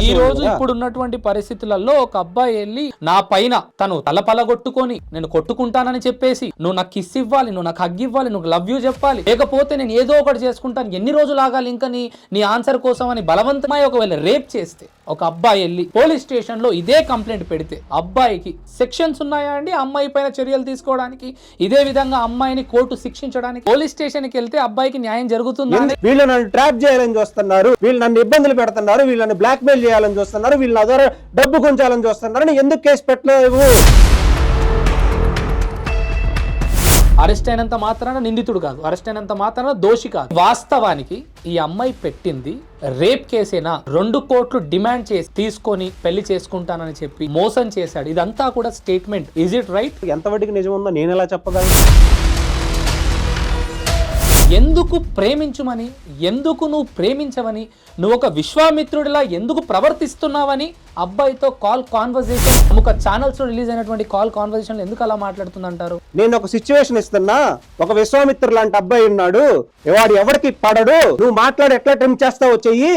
ఈ రోజు ఇప్పుడు ఉన్నటువంటి పరిస్థితులలో ఒక అబ్బాయి వెళ్ళి నా పైన తను తలపలగొట్టుకొని నేను కొట్టుకుంటానని చెప్పేసి నువ్వు నాకు కిస్ ఇవ్వాలి, నువ్వు నాకు హగ్ ఇవ్వాలి, నువ్వు లవ్ యూ చెప్పాలి, లేకపోతే నేను ఏదో ఒకటి చేసుకుంటాను, ఎన్ని రోజులు ఆగాలి ఇంకా నీ ఆన్సర్ కోసం అని బలవంతమై ఒకవేళ రేప్ చేస్తే ఒక అబ్బాయి వెళ్ళి పోలీస్ స్టేషన్ లో ఇదే కంప్లైంట్ పెడితే అబ్బాయికి సెక్షన్స్ ఉన్నాయా అండి అమ్మాయి పైన చర్యలు తీసుకోవడానికి? ఇదే విధంగా అమ్మాయిని కోర్టు శిక్షించడానికి పోలీస్ స్టేషన్ కి వెళ్తే అబ్బాయికి న్యాయం జరుగుతుందా? వీళ్ళు నన్ను ట్రాప్ చేయాలని చూస్తున్నారు, వీళ్ళు నన్ను ఇబ్బందులు పెడుతున్నారు, వీళ్ళని బ్లాక్ మెయిల్ చేయాలని చూస్తున్నారు, వీళ్ళ ద్వారా డబ్బు గుంచాలని చూస్తున్నారు, ఎందుకు కేసు పెట్టలేవు? అరెస్ట్ అయినంత మాత్రాన నిందితుడు కాదు, అరెస్ట్ అయినంత మాత్రాన దోషి కాదు. వాస్తవానికి ఈ అమ్మాయి పెట్టింది రేప్ కేసేనా, 2 కోట్లు డిమాండ్ చేసి తీసుకొని పెళ్లి చేసుకుంటానని చెప్పి మోసం చేశాడు. ఇదంతా కూడా స్టేట్మెంట్. Is it right? ఎంతవరకు నిజం ఉందో నేను ఎలా చెప్పగలను? ఎందుకు ప్రేమించుమని, ఎందుకు నువ్వు ప్రేమించవని, నువ్వు ఒక విశ్వామిత్రుడిలా ఎందుకు ప్రవర్తిస్తున్నావని అబ్బాయితో కాల్ కాన్వర్సేషన్, ఒక ఛానల్స్ లో రిలీజ్ అయినటువంటి కాల్ కాన్వర్సేషన్ ఎందుకు అలా మాట్లాడుతుందంటారు? నేను ఒక సిచ్యువేషన్ ఇస్తున్నా, ఒక విశ్వామిత్రుడు లాంటి అబ్బాయి ఉన్నాడు, వాడు ఎవరికి పడడు, నువ్వు మాట్లాడి ఎట్లా టెంప్ట్ చేస్తావో చెయ్యి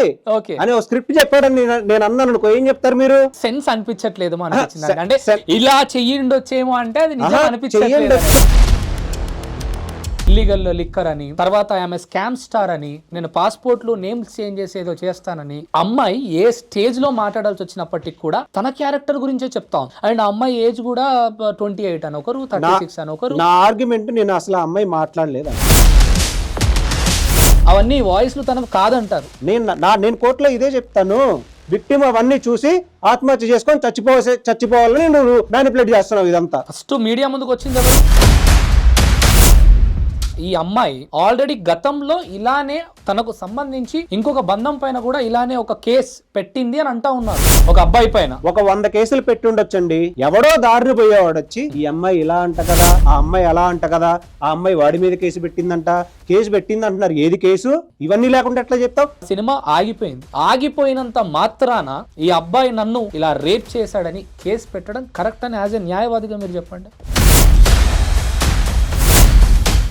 అని ఒక స్క్రిప్ట్ చెప్పాడని నేను అన్నాను అనుకో, ఏం చెప్తారు మీరు? సెన్స్ అనిపించట్లేదు అనిపించింది, అంటే ఇలా చెయ్యిండొచ్చేమో అంటే అది నిజం అనిపించట్లేదు. ఇల్లీగల్ లిక్కర్ అని, తర్వాత ఆమె స్కామ్ స్టార్ అని, నేను పాస్పోర్ట్లు నేమ్స్ చేంజ్ చేసేదో చేస్తానని, అమ్మాయి ఏ స్టేజ్ లో మాట్లాడాల్సి వచ్చినప్పటికి కూడా తన క్యారెక్టర్ గురించే చెప్తాం. అండ్ అమ్మాయి ఏజ్ కూడా 28 అని ఒకరు, 36 అని ఒకరు. నా ఆర్గ్యుమెంట్ నేను అసలు ఆ అమ్మాయి మాట్లాడలేదు, అవన్నీ వాయిస్లు తనకు కాదంటారు. నేను కోర్టులో ఇదే చెప్తాను, విక్టిమ్ అవన్నీ చూసి ఆత్మహత్య చేసుకొని చచ్చిపోవాలని నువ్వు మ్యానిపులేట్ చేస్తున్నావు. ఇదంతా ఫస్ట్ మీడియా ముందుకు వచ్చింది ఎవరు? ఈ అమ్మాయి ఆల్రెడీ గతంలో ఇలానే తనకు సంబంధించి ఇంకొక బంధం పైన కూడా ఇలానే ఒక కేసు పెట్టింది అని అంటా ఉన్నారు. ఒక అబ్బాయి పైన ఒక 100 కేసులు పెట్టి ఉండొచ్చండి. ఎవడో దారిని పోయేవాడు వచ్చి ఈ అమ్మాయి ఇలా అంట కదా, ఆ అమ్మాయి అలా అంట కదా, ఆ అమ్మాయి వాడి మీద కేసు పెట్టిందంట, కేసు పెట్టింది అంటున్నారు. ఏది కేసు? ఇవన్నీ లేకుండా ఎట్లా చెప్తావు? సినిమా ఆగిపోయింది. ఆగిపోయినంత మాత్రాన ఈ అబ్బాయి నన్ను ఇలా రేప్ చేశాడని కేసు పెట్టడం కరెక్ట్ అని యాజ్ ఎ న్యాయవాదిగా మీరు చెప్పండి.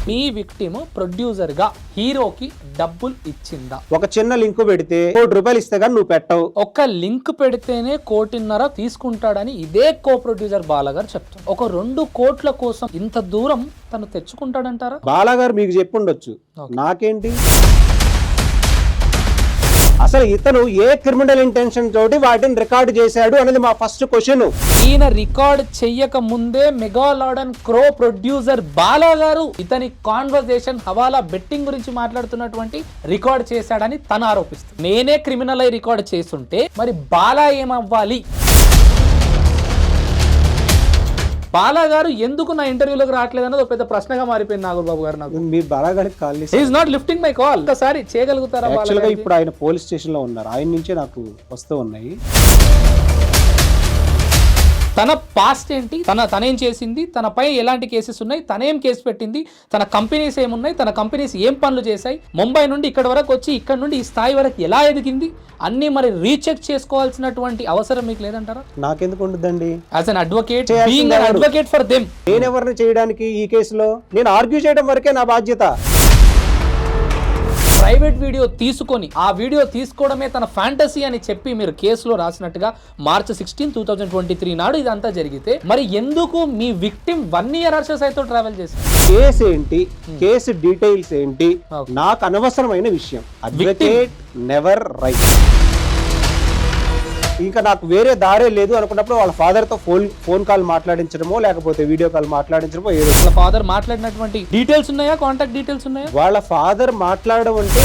మీ విక్టిమ్ ప్రొడ్యూసర్ గా హీరోకి డబ్బులు ఇచ్చిందా? ఒక చిన్న లింక్ పెడితే 1 కోటి రూపాయలు ఇస్తే గానీ నువ్వు పెట్టవు. ఒక లింక్ పెడితేనే 1.5 కోటి తీసుకుంటాడని ఇదే కో ప్రొడ్యూసర్ బాలగారు చెప్తారు. ఒక 2 కోట్ల కోసం ఇంత దూరం తను తెచ్చుకుంటాడంటారా? బాలగారు మీకు చెప్పుండొచ్చు, నాకేంటి? అసలు ఇతను ఏ క్రిమినల్ ఇంటెన్షన్ తోటి వాటిని రికార్డు చేశాడు అనేది మా ఫస్ట్ క్వశ్చన్. ఈయన రికార్డ్ చెయ్యక ముందే మెగాలాడన్ క్రో ప్రొడ్యూసర్ బాలా గారు ఇతని కాన్వర్సేషన్ హవాలా బెట్టింగ్ గురించి మాట్లాడుతున్నటువంటి రికార్డ్ చేశాడని తను ఆరోపిస్తుంది. నేనే క్రిమినల్ అయి రికార్డ్ చేస్తుంటే మరి బాలా ఏమవ్వాలి? బాలా గారు ఎందుకు నా ఇంటర్వ్యూలోకి రావట్లేదు అన్నది ఒక పెద్ద ప్రశ్నగా మారిపోయింది నాగబాబు గారు. నాకు మీ బాలాగారికి call is not lifting my call. ఒకసారి చేయగలుగుతారా? ఇప్పుడు ఆయన పోలీస్ స్టేషన్ లో ఉన్నారు, ఆయన నుంచే నాకు వస్తూ ఉన్నాయి. తన పాస్ట్ ఏంటి, తనేం చేసింది, తనపై ఎలాంటి కేసెస్ ఉన్నాయి, తనేం కేసు పెట్టింది, తన కంపెనీస్ ఏమున్నాయి, తన కంపెనీస్ ఏం పనులు చేశాయి, ముంబై నుండి ఇక్కడ వరకు వచ్చి ఇక్కడ నుండి ఈ స్థాయి వరకు ఎలా ఎదిగింది అన్ని మరి రీచెక్ చేసుకోవాల్సినటువంటి అవసరం మీకు లేదంటారా? నాకెందుకు ఉండదండి? As an advocate, being an advocate for them. నేను ఎవరిని చేయడానికి ఈ కేసులో? నేను ఆర్గ్యూ చేయడం వరకే నా బాధ్యత. ప్రైవేట్ వీడియో తీసుకొని ఆ వీడియో తీసుకోవడమే తన ఫ్యాంటసీ అని చెప్పి మీరు కేసులో రాసినట్టుగా March 16, 2023 నాడు ఇదంతా జరిగితే మరి ఎందుకు మీ విక్టిమ్ 1 year అరెస్ట్ ట్రావెల్ చేసింది? కేసు ఏంటి, కేసు డీటెయిల్స్ ఏంటి నాకు అనవసరమైన విషయం. Advocate never right. ఇంకా నాకు వేరే దారే లేదు అనుకున్నప్పుడు వాళ్ళ ఫాదర్ తో ఫోన్ కాల్ మాట్లాడించడమో లేకపోతే వీడియో కాల్ మాట్లాడించడమో ఏదో. వాళ్ళ ఫాదర్ మాట్లాడినటువంటి డీటెయిల్స్ ఉన్నాయా, కాంటాక్ట్ డీటెయిల్స్ ఉన్నాయా? వాళ్ళ ఫాదర్ మాట్లాడడం అంటే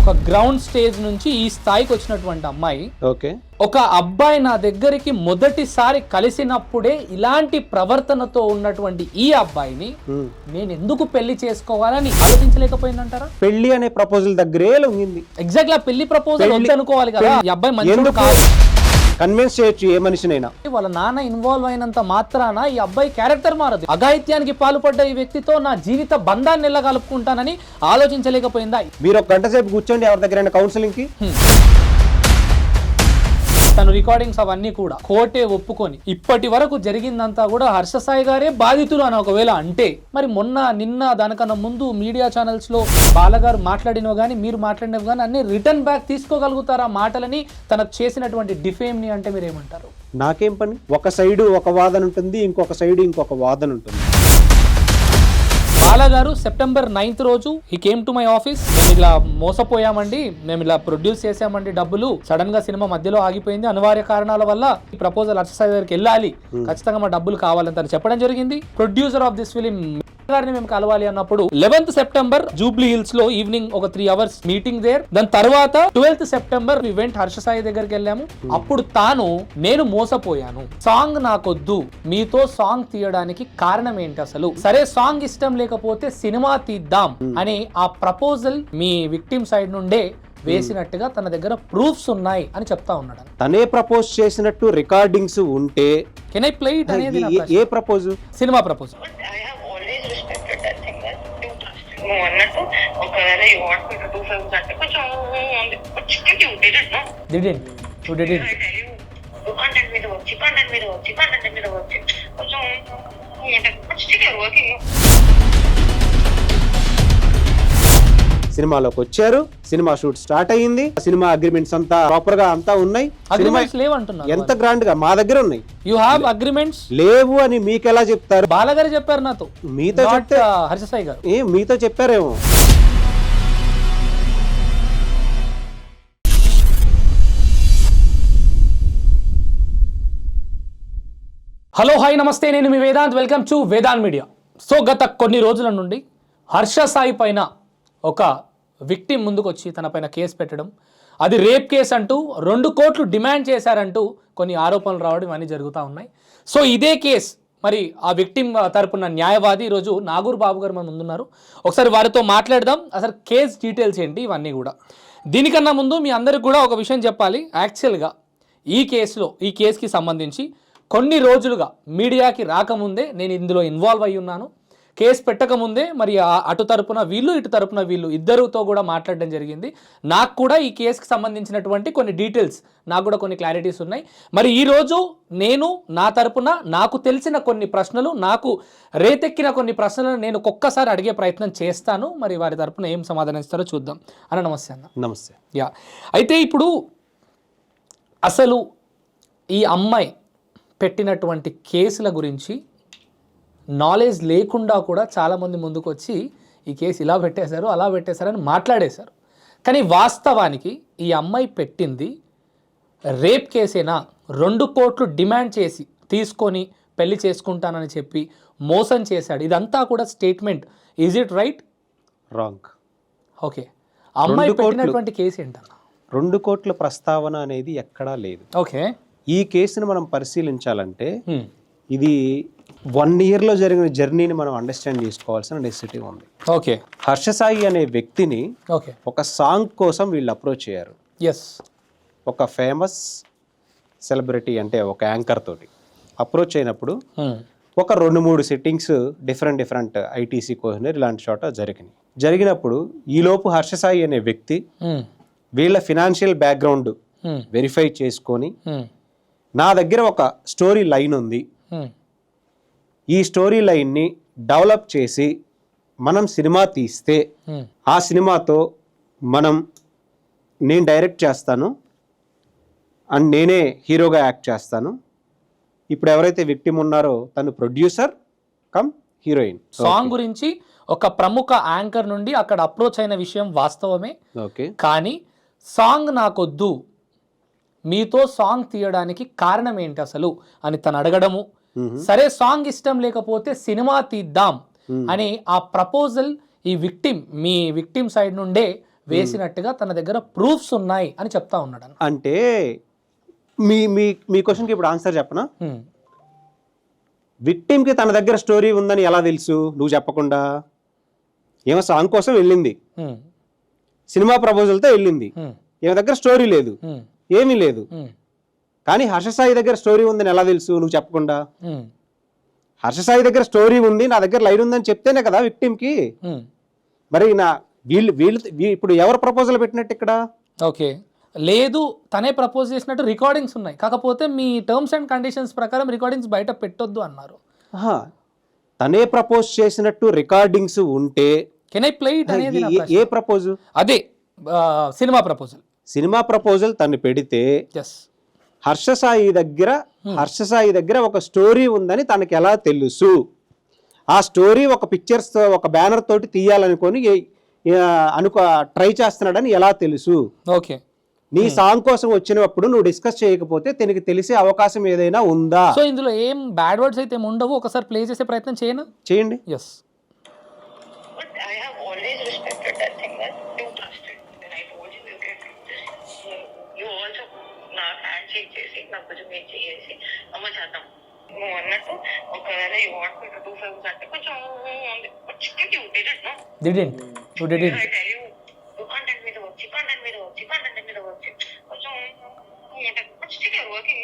ఒక గ్రౌండ్ స్టేజ్ నుంచి ఈ స్థాయికి వచ్చినటువంటి అమ్మాయి ఓకే, ఒక అబ్బాయి నా దగ్గరికి మొదటిసారి కలిసినప్పుడే ఇలాంటి ప్రవర్తనతో ఉన్నటువంటి ఈ అబ్బాయిని నేను ఎందుకు పెళ్లి చేసుకోవాలని ఆలోచించలేకపోయిందంటారా? పెళ్లి అనే ప్రపోజల్ దగ్గరే ఉంది. ఎగ్జాక్ట్లీ పెళ్లి ప్రపోజల్ వద్దు అనుకోవాలి కదా. ఈ అబ్బాయి మంచిది కాదు, కన్విన్స్ చేయొచ్చు ఏ మనిషినైనా. వాళ్ళ నాన్న ఇన్వాల్వ్ అయినంత మాత్రాన ఈ అబ్బాయి క్యారెక్టర్ మారదు. అఘాయిత్యానికి పాల్పడ్డ ఈ వ్యక్తితో నా జీవిత బంధాన్ని ఎలా కలుపుకుంటానని ఆలోచించలేకపోయిందా? మీరు 1 గంట సేపు కూర్చోండి ఎవరి దగ్గర కౌన్సిలింగ్ కి. తను రికార్డింగ్స్ అవన్నీ కూడా కోర్టే ఒప్పుకొని ఇప్పటి వరకు జరిగిందంతా కూడా హర్ష సాయి గారే బాధితులు అని ఒకవేళ అంటే మరి నిన్న దానికన్నా ముందు మీడియా ఛానల్స్ లో బాలగారు మాట్లాడినవి కానీ మీరు మాట్లాడినవి కానీ అన్ని రిటర్న్ బ్యాక్ తీసుకోగలుగుతారా మాటలని తనకు చేసినటువంటి డిఫేమ్ ని అంటే మీరు ఏమంటారు? నాకేం పని, ఒక సైడు ఒక వాదన ఉంటుంది, ఇంకొక సైడు ఇంకొక వాదన ఉంటుంది. బాలగారు సెప్టెంబర్ 9th రోజు he came to my office. మేము ఇలా మోసపోయామండి, మేము ఇలా ప్రొడ్యూస్ చేసామండి, డబ్బులు సడన్ గా సినిమా మధ్యలో ఆగిపోయింది, అనివార్య కారణాల వల్ల ఈ ప్రపోజల్ హర్ష సాయి గారికి వెళ్ళాలి, ఖచ్చితంగా మా డబ్బులు కావాలని తను చెప్పడం జరిగింది. ప్రొడ్యూసర్ ఆఫ్ దిస్ ఫిలిం గారిని మేము కలవాలి అన్నప్పుడు 11th సెప్టెంబర్ జూబ్లీ హిల్స్ లో ఈవినింగ్ ఒక 3 hours మీటింగ్ దేర్. దాని తర్వాత 12th September event Harsha Sai దగ్గరికి వెళ్ళాము. అప్పుడు తాను నేను మోసపోయాను, సాంగ్ నాకొద్దు, మీతో సాంగ్ తీయడానికి కారణం ఏంటి అసలు, సరే సాంగ్ ఇష్టం లేకపోతే సినిమా తీద్దాం అని ఆ ప్రపోజల్ మీ విక్టిమ్ సైడ్ నుండే వేసినట్టుగా తన దగ్గర ప్రూఫ్స్ ఉన్నాయి అని చెప్తా ఉన్నాడు. తనే ప్రపోజ్ చేసినట్టు రికార్డింగ్స్ ఉంటే కెన్ ఐ ప్లే ఇట్ అనేది ఏ ప్రపోజ్? Cinema proposal. నువ్వు అన్నట్టు ఒకవేళ you want me to do films అంటే కొంచెం కంటెంట్ మీద వచ్చి కొంచెం వర్కింగ్. సినిమాలోకి వచ్చారు, సినిమా షూట్ స్టార్ట్ అయ్యింది, సినిమా అగ్రిమెంట్స్ అంతా ప్రాపర్ గా అంతా ఉన్నాయి. ఎంత గ్రాండ్ గా మా దగ్గర ఉన్నాయి. యు హావ్ అగ్రిమెంట్స్ లేవు అని మీకు ఎలా చెప్తారు? బాలగారు చెప్పారు నాతో. మీతో చెప్తే హర్ష సాయి గారు మీతో చెప్పారేమో. హలో హాయ్ నమస్తే, నేను మీ Vedant, welcome to Vedant media. So గత కొన్ని రోజుల నుండి హర్ష సాయి పైన ఒక విక్టిమ్ ముందుకు వచ్చి తన పైన కేసు పెట్టడం, అది రేప్ కేసు అంటూ 2 కోట్లు డిమాండ్ చేశారంటూ కొన్ని ఆరోపణలు రావడం ఇవన్నీ జరుగుతూ ఉన్నాయి. సో ఇదే కేసు మరి ఆ విక్టిమ్ తరపున న్యాయవాది ఈరోజు నాగూర్ బాబు గారు మన ముందున్నారు. ఒకసారి వారితో మాట్లాడదాం, అసలు కేసు డీటెయిల్స్ ఏంటి ఇవన్నీ కూడా. దీనికన్నా ముందు మీ అందరికి కూడా ఒక విషయం చెప్పాలి. యాక్చువల్గా ఈ కేసుకి సంబంధించి కొన్ని రోజులుగా మీడియాకి రాకముందే నేను ఇందులో ఇన్వాల్వ్ అయి ఉన్నాను. కేసు పెట్టకముందే మరి అటు తరపున వీళ్ళు ఇటు తరపున వీళ్ళు ఇద్దరితో కూడా మాట్లాడడం జరిగింది. నాకు కూడా ఈ కేసుకి సంబంధించినటువంటి కొన్ని డీటెయిల్స్, నాకు కూడా కొన్ని క్లారిటీస్ ఉన్నాయి. మరి ఈరోజు నేను నా తరపున నాకు తెలిసిన కొన్ని ప్రశ్నలు, నాకు రేతెక్కిన కొన్ని ప్రశ్నలను నేను ఒక్కసారి అడిగే ప్రయత్నం చేస్తాను. మరి వారి తరపున ఏం సమాధానం ఇస్తారో చూద్దాం. అన్న నమస్తే. అన్న నమస్తే. యా, అయితే ఇప్పుడు అసలు ఈ అమ్మాయి పెట్టినటువంటి కేసుల గురించి నాలెడ్జ్ లేకుండా కూడా చాలామంది ముందుకు వచ్చి ఈ కేసు ఇలా పెట్టేశారు అలా పెట్టేశారని మాట్లాడేశారు. కానీ వాస్తవానికి ఈ అమ్మాయి పెట్టింది రేప్ కేసేనా, 2 కోట్లు డిమాండ్ చేసి తీసుకొని పెళ్లి చేసుకుంటానని చెప్పి మోసం చేశాడు, ఇదంతా కూడా statement. Is it right? Wrong. Okay, అమ్మాయి పెట్టినటువంటి కేసు ఏంటన్నా? 2 కోట్ల ప్రస్తావన అనేది ఎక్కడా లేదు. ఓకే, ఈ కేసును మనం పరిశీలించాలంటే ఇది 1 year లో జరిగిన జర్నీని మనం అండర్స్టాండ్ చేసుకోవాల్సిన నెసెసిటీ ఉంది. ఓకే, హర్ష సాయి అనే వ్యక్తిని ఒక సాంగ్ కోసం వీళ్ళు అప్రోచ్ అయ్యారు. ఎస్, ఒక ఫేమస్ సెలబ్రిటీ అంటే ఒక యాంకర్ తోటి అప్రోచ్ అయినప్పుడు ఒక 2-3 సెట్టింగ్స్ డిఫరెంట్ ఐటీసీ కోహినూర్ ఇలాంటి చోట జరిగినప్పుడు ఈలోపు హర్ష సాయి అనే వ్యక్తి వీళ్ళ ఫినాన్షియల్ బ్యాక్గ్రౌండ్ వెరిఫై చేసుకొని నా దగ్గర ఒక స్టోరీ లైన్ ఉంది, ఈ స్టోరీ లైన్ని డెవలప్ చేసి మనం సినిమా తీస్తే ఆ సినిమాతో నేను డైరెక్ట్ చేస్తాను అండ్ నేనే హీరోగా యాక్ట్ చేస్తాను. ఇప్పుడు ఎవరైతే విక్టిమ్ ఉన్నారో తను ప్రొడ్యూసర్ కమ్ హీరోయిన్. సాంగ్ గురించి ఒక ప్రముఖ యాంకర్ నుండి అక్కడ అప్రోచ్ అయిన విషయం వాస్తవమే. ఓకే, కానీ సాంగ్ నాకొద్దు, మీతో సాంగ్ తీయడానికి కారణం ఏంటి అసలు అని తను అడగడము, సరే సాంగ్ ఇష్టం లేకపోతే సినిమా తీద్దాం అని ఆ ప్రపోజల్ ఈ మీ విక్టిమ్ సైడ్ నుండే వేసినట్టుగా తన దగ్గర ప్రూఫ్స్ ఉన్నాయి అని చెప్తా ఉన్నాడు. అంటే మీ క్వశ్చన్కి ఇప్పుడు ఆన్సర్ చెప్పనా? విక్టిమ్కి తన దగ్గర స్టోరీ ఉందని ఎలా తెలుసు నువ్వు చెప్పకుండా? ఏమో సాంగ్ కోసం వెళ్ళింది, సినిమా ప్రపోజల్తో వెళ్ళింది, ఏమో దగ్గర స్టోరీ లేదు, ఏమీ లేదు. కానీ హర్ష సాయి దగ్గర స్టోరీ ఉందని ఎలా తెలుసు నువ్వు చెప్పకుండా? హర్ష సాయి దగ్గర స్టోరీ ఉంది, నా దగ్గర లైన్ ఉందని చెప్తేనే కదా విక్టిమ్కి. మరి వీళ్ళు ఇప్పుడు ఎవరు ప్రపోజల్ పెట్టినట్టు ఇక్కడ? ఓకే, లేదు తనే ప్రపోజ్ చేసినట్టు రికార్డింగ్స్ ఉన్నాయి, కాకపోతే మీ టర్మ్స్ అండ్ కండిషన్స్ ప్రకారం రికార్డింగ్స్ బయట పెట్టొద్దు అన్నారు. ఆహా, తనే ప్రపోజ్ చేసినట్టు రికార్డింగ్స్ ఉంటే కెన్ ఐ ప్లే ఇట్ అనేది నా ప్రశ్న. ఏ ప్రపోజ్? అదే సినిమా ప్రపోజల్. సినిమా ప్రపోజల్ తను పెడితే ఎస్, హర్షసాయి దగ్గర ఒక స్టోరీ ఉందని తనకి ఎలా తెలుసు? ఆ స్టోరీ ఒక పిక్చర్స్ ఒక బ్యానర్ తోటి తీయాలనుకొని ట్రై చేస్తున్నాడని ఎలా తెలుసు? ఓకే. నీ సాంగ్ కోసం వచ్చినప్పుడు నువ్వు డిస్కస్ చేయకపోతే తనకి తెలిసే అవకాశం ఏదైనా ఉందా? సో ఇందులో ఏం బ్యాడ్ వర్డ్స్ అయితే ఏమి ఉండవు, ఒకసారి ప్లే చేసే ప్రయత్నం చేయనా? చేయండి. Yes. But I have always respected that thing that you trusted. When I told you you can do this, you also నాకు హ్యాండ్ షేక్ చేసి నాకు కొంచెం మీరు చేసి అమ్మ చేద్దాం నువ్వు అన్నట్టు ఒకవేళ you want me to do films అంటే కొంచెం chicken you did no didn't you didn't I tell you content మీద వచ్చి కొంచెం చికెన్ వర్కింగ్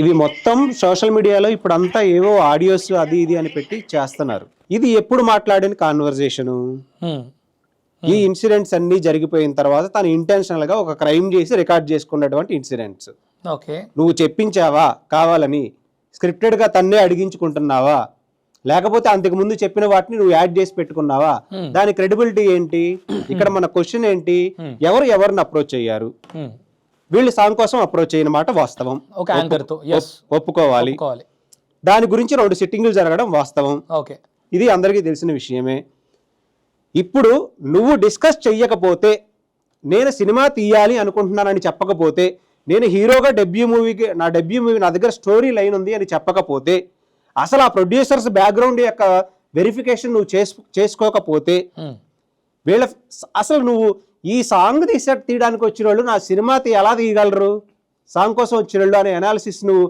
ఇవి మొత్తం సోషల్ మీడియాలో ఇప్పుడు అంతా ఏవో ఆడియోస్ అది ఇది అని పెట్టి చేస్తున్నారు. ఇది ఎప్పుడు మాట్లాడిన కాన్వర్జేషను? ఈ ఇన్సిడెంట్స్ అన్ని జరిగిపోయిన తర్వాత తను ఇంటెన్షనల్ గా ఒక క్రైమ్ చేసి రికార్డ్ చేసుకున్నటువంటి ఇన్సిడెంట్స్. ఓకే. నువ్వు చెప్పించావా కావాలని? స్క్రిప్టెడ్ గా తన్నే అడిగించుకుంటున్నావా? లేకపోతే అంతకు ముందు చెప్పిన వాటిని నువ్వు యాడ్ చేసి పెట్టుకున్నావా? దాని క్రెడిబిలిటీ ఏంటి? ఇక్కడ మన క్వశ్చన్ ఏంటి? ఎవరిని అప్రోచ్ అయ్యారు? వీళ్ళు సాంగ్ కోసం అప్రోచ్ అయిన మాట వాస్తవం, ఒప్పుకోవాలి. దాని గురించి 2 సిట్టింగులు జరగడం వాస్తవం. ఓకే, ఇది అందరికీ తెలిసిన విషయమే. ఇప్పుడు నువ్వు డిస్కస్ చెయ్యకపోతే, నేను సినిమా తీయాలి అనుకుంటున్నానని చెప్పకపోతే, నేను హీరోగా నా డెబ్యూ మూవీ నా దగ్గర స్టోరీ లైన్ ఉంది అని చెప్పకపోతే, అసలు ఆ ప్రొడ్యూసర్స్ బ్యాక్గ్రౌండ్ యొక్క వెరిఫికేషన్ నువ్వు చేసుకోకపోతే, అసలు నువ్వు ఈ సాంగ్ తీయడానికి వచ్చిన వాళ్ళు నా సినిమా ఎలా తీయగలరు? సాంగ్ కోసం వచ్చిన వాళ్ళు అనే అనాలిసిస్ నువ్వు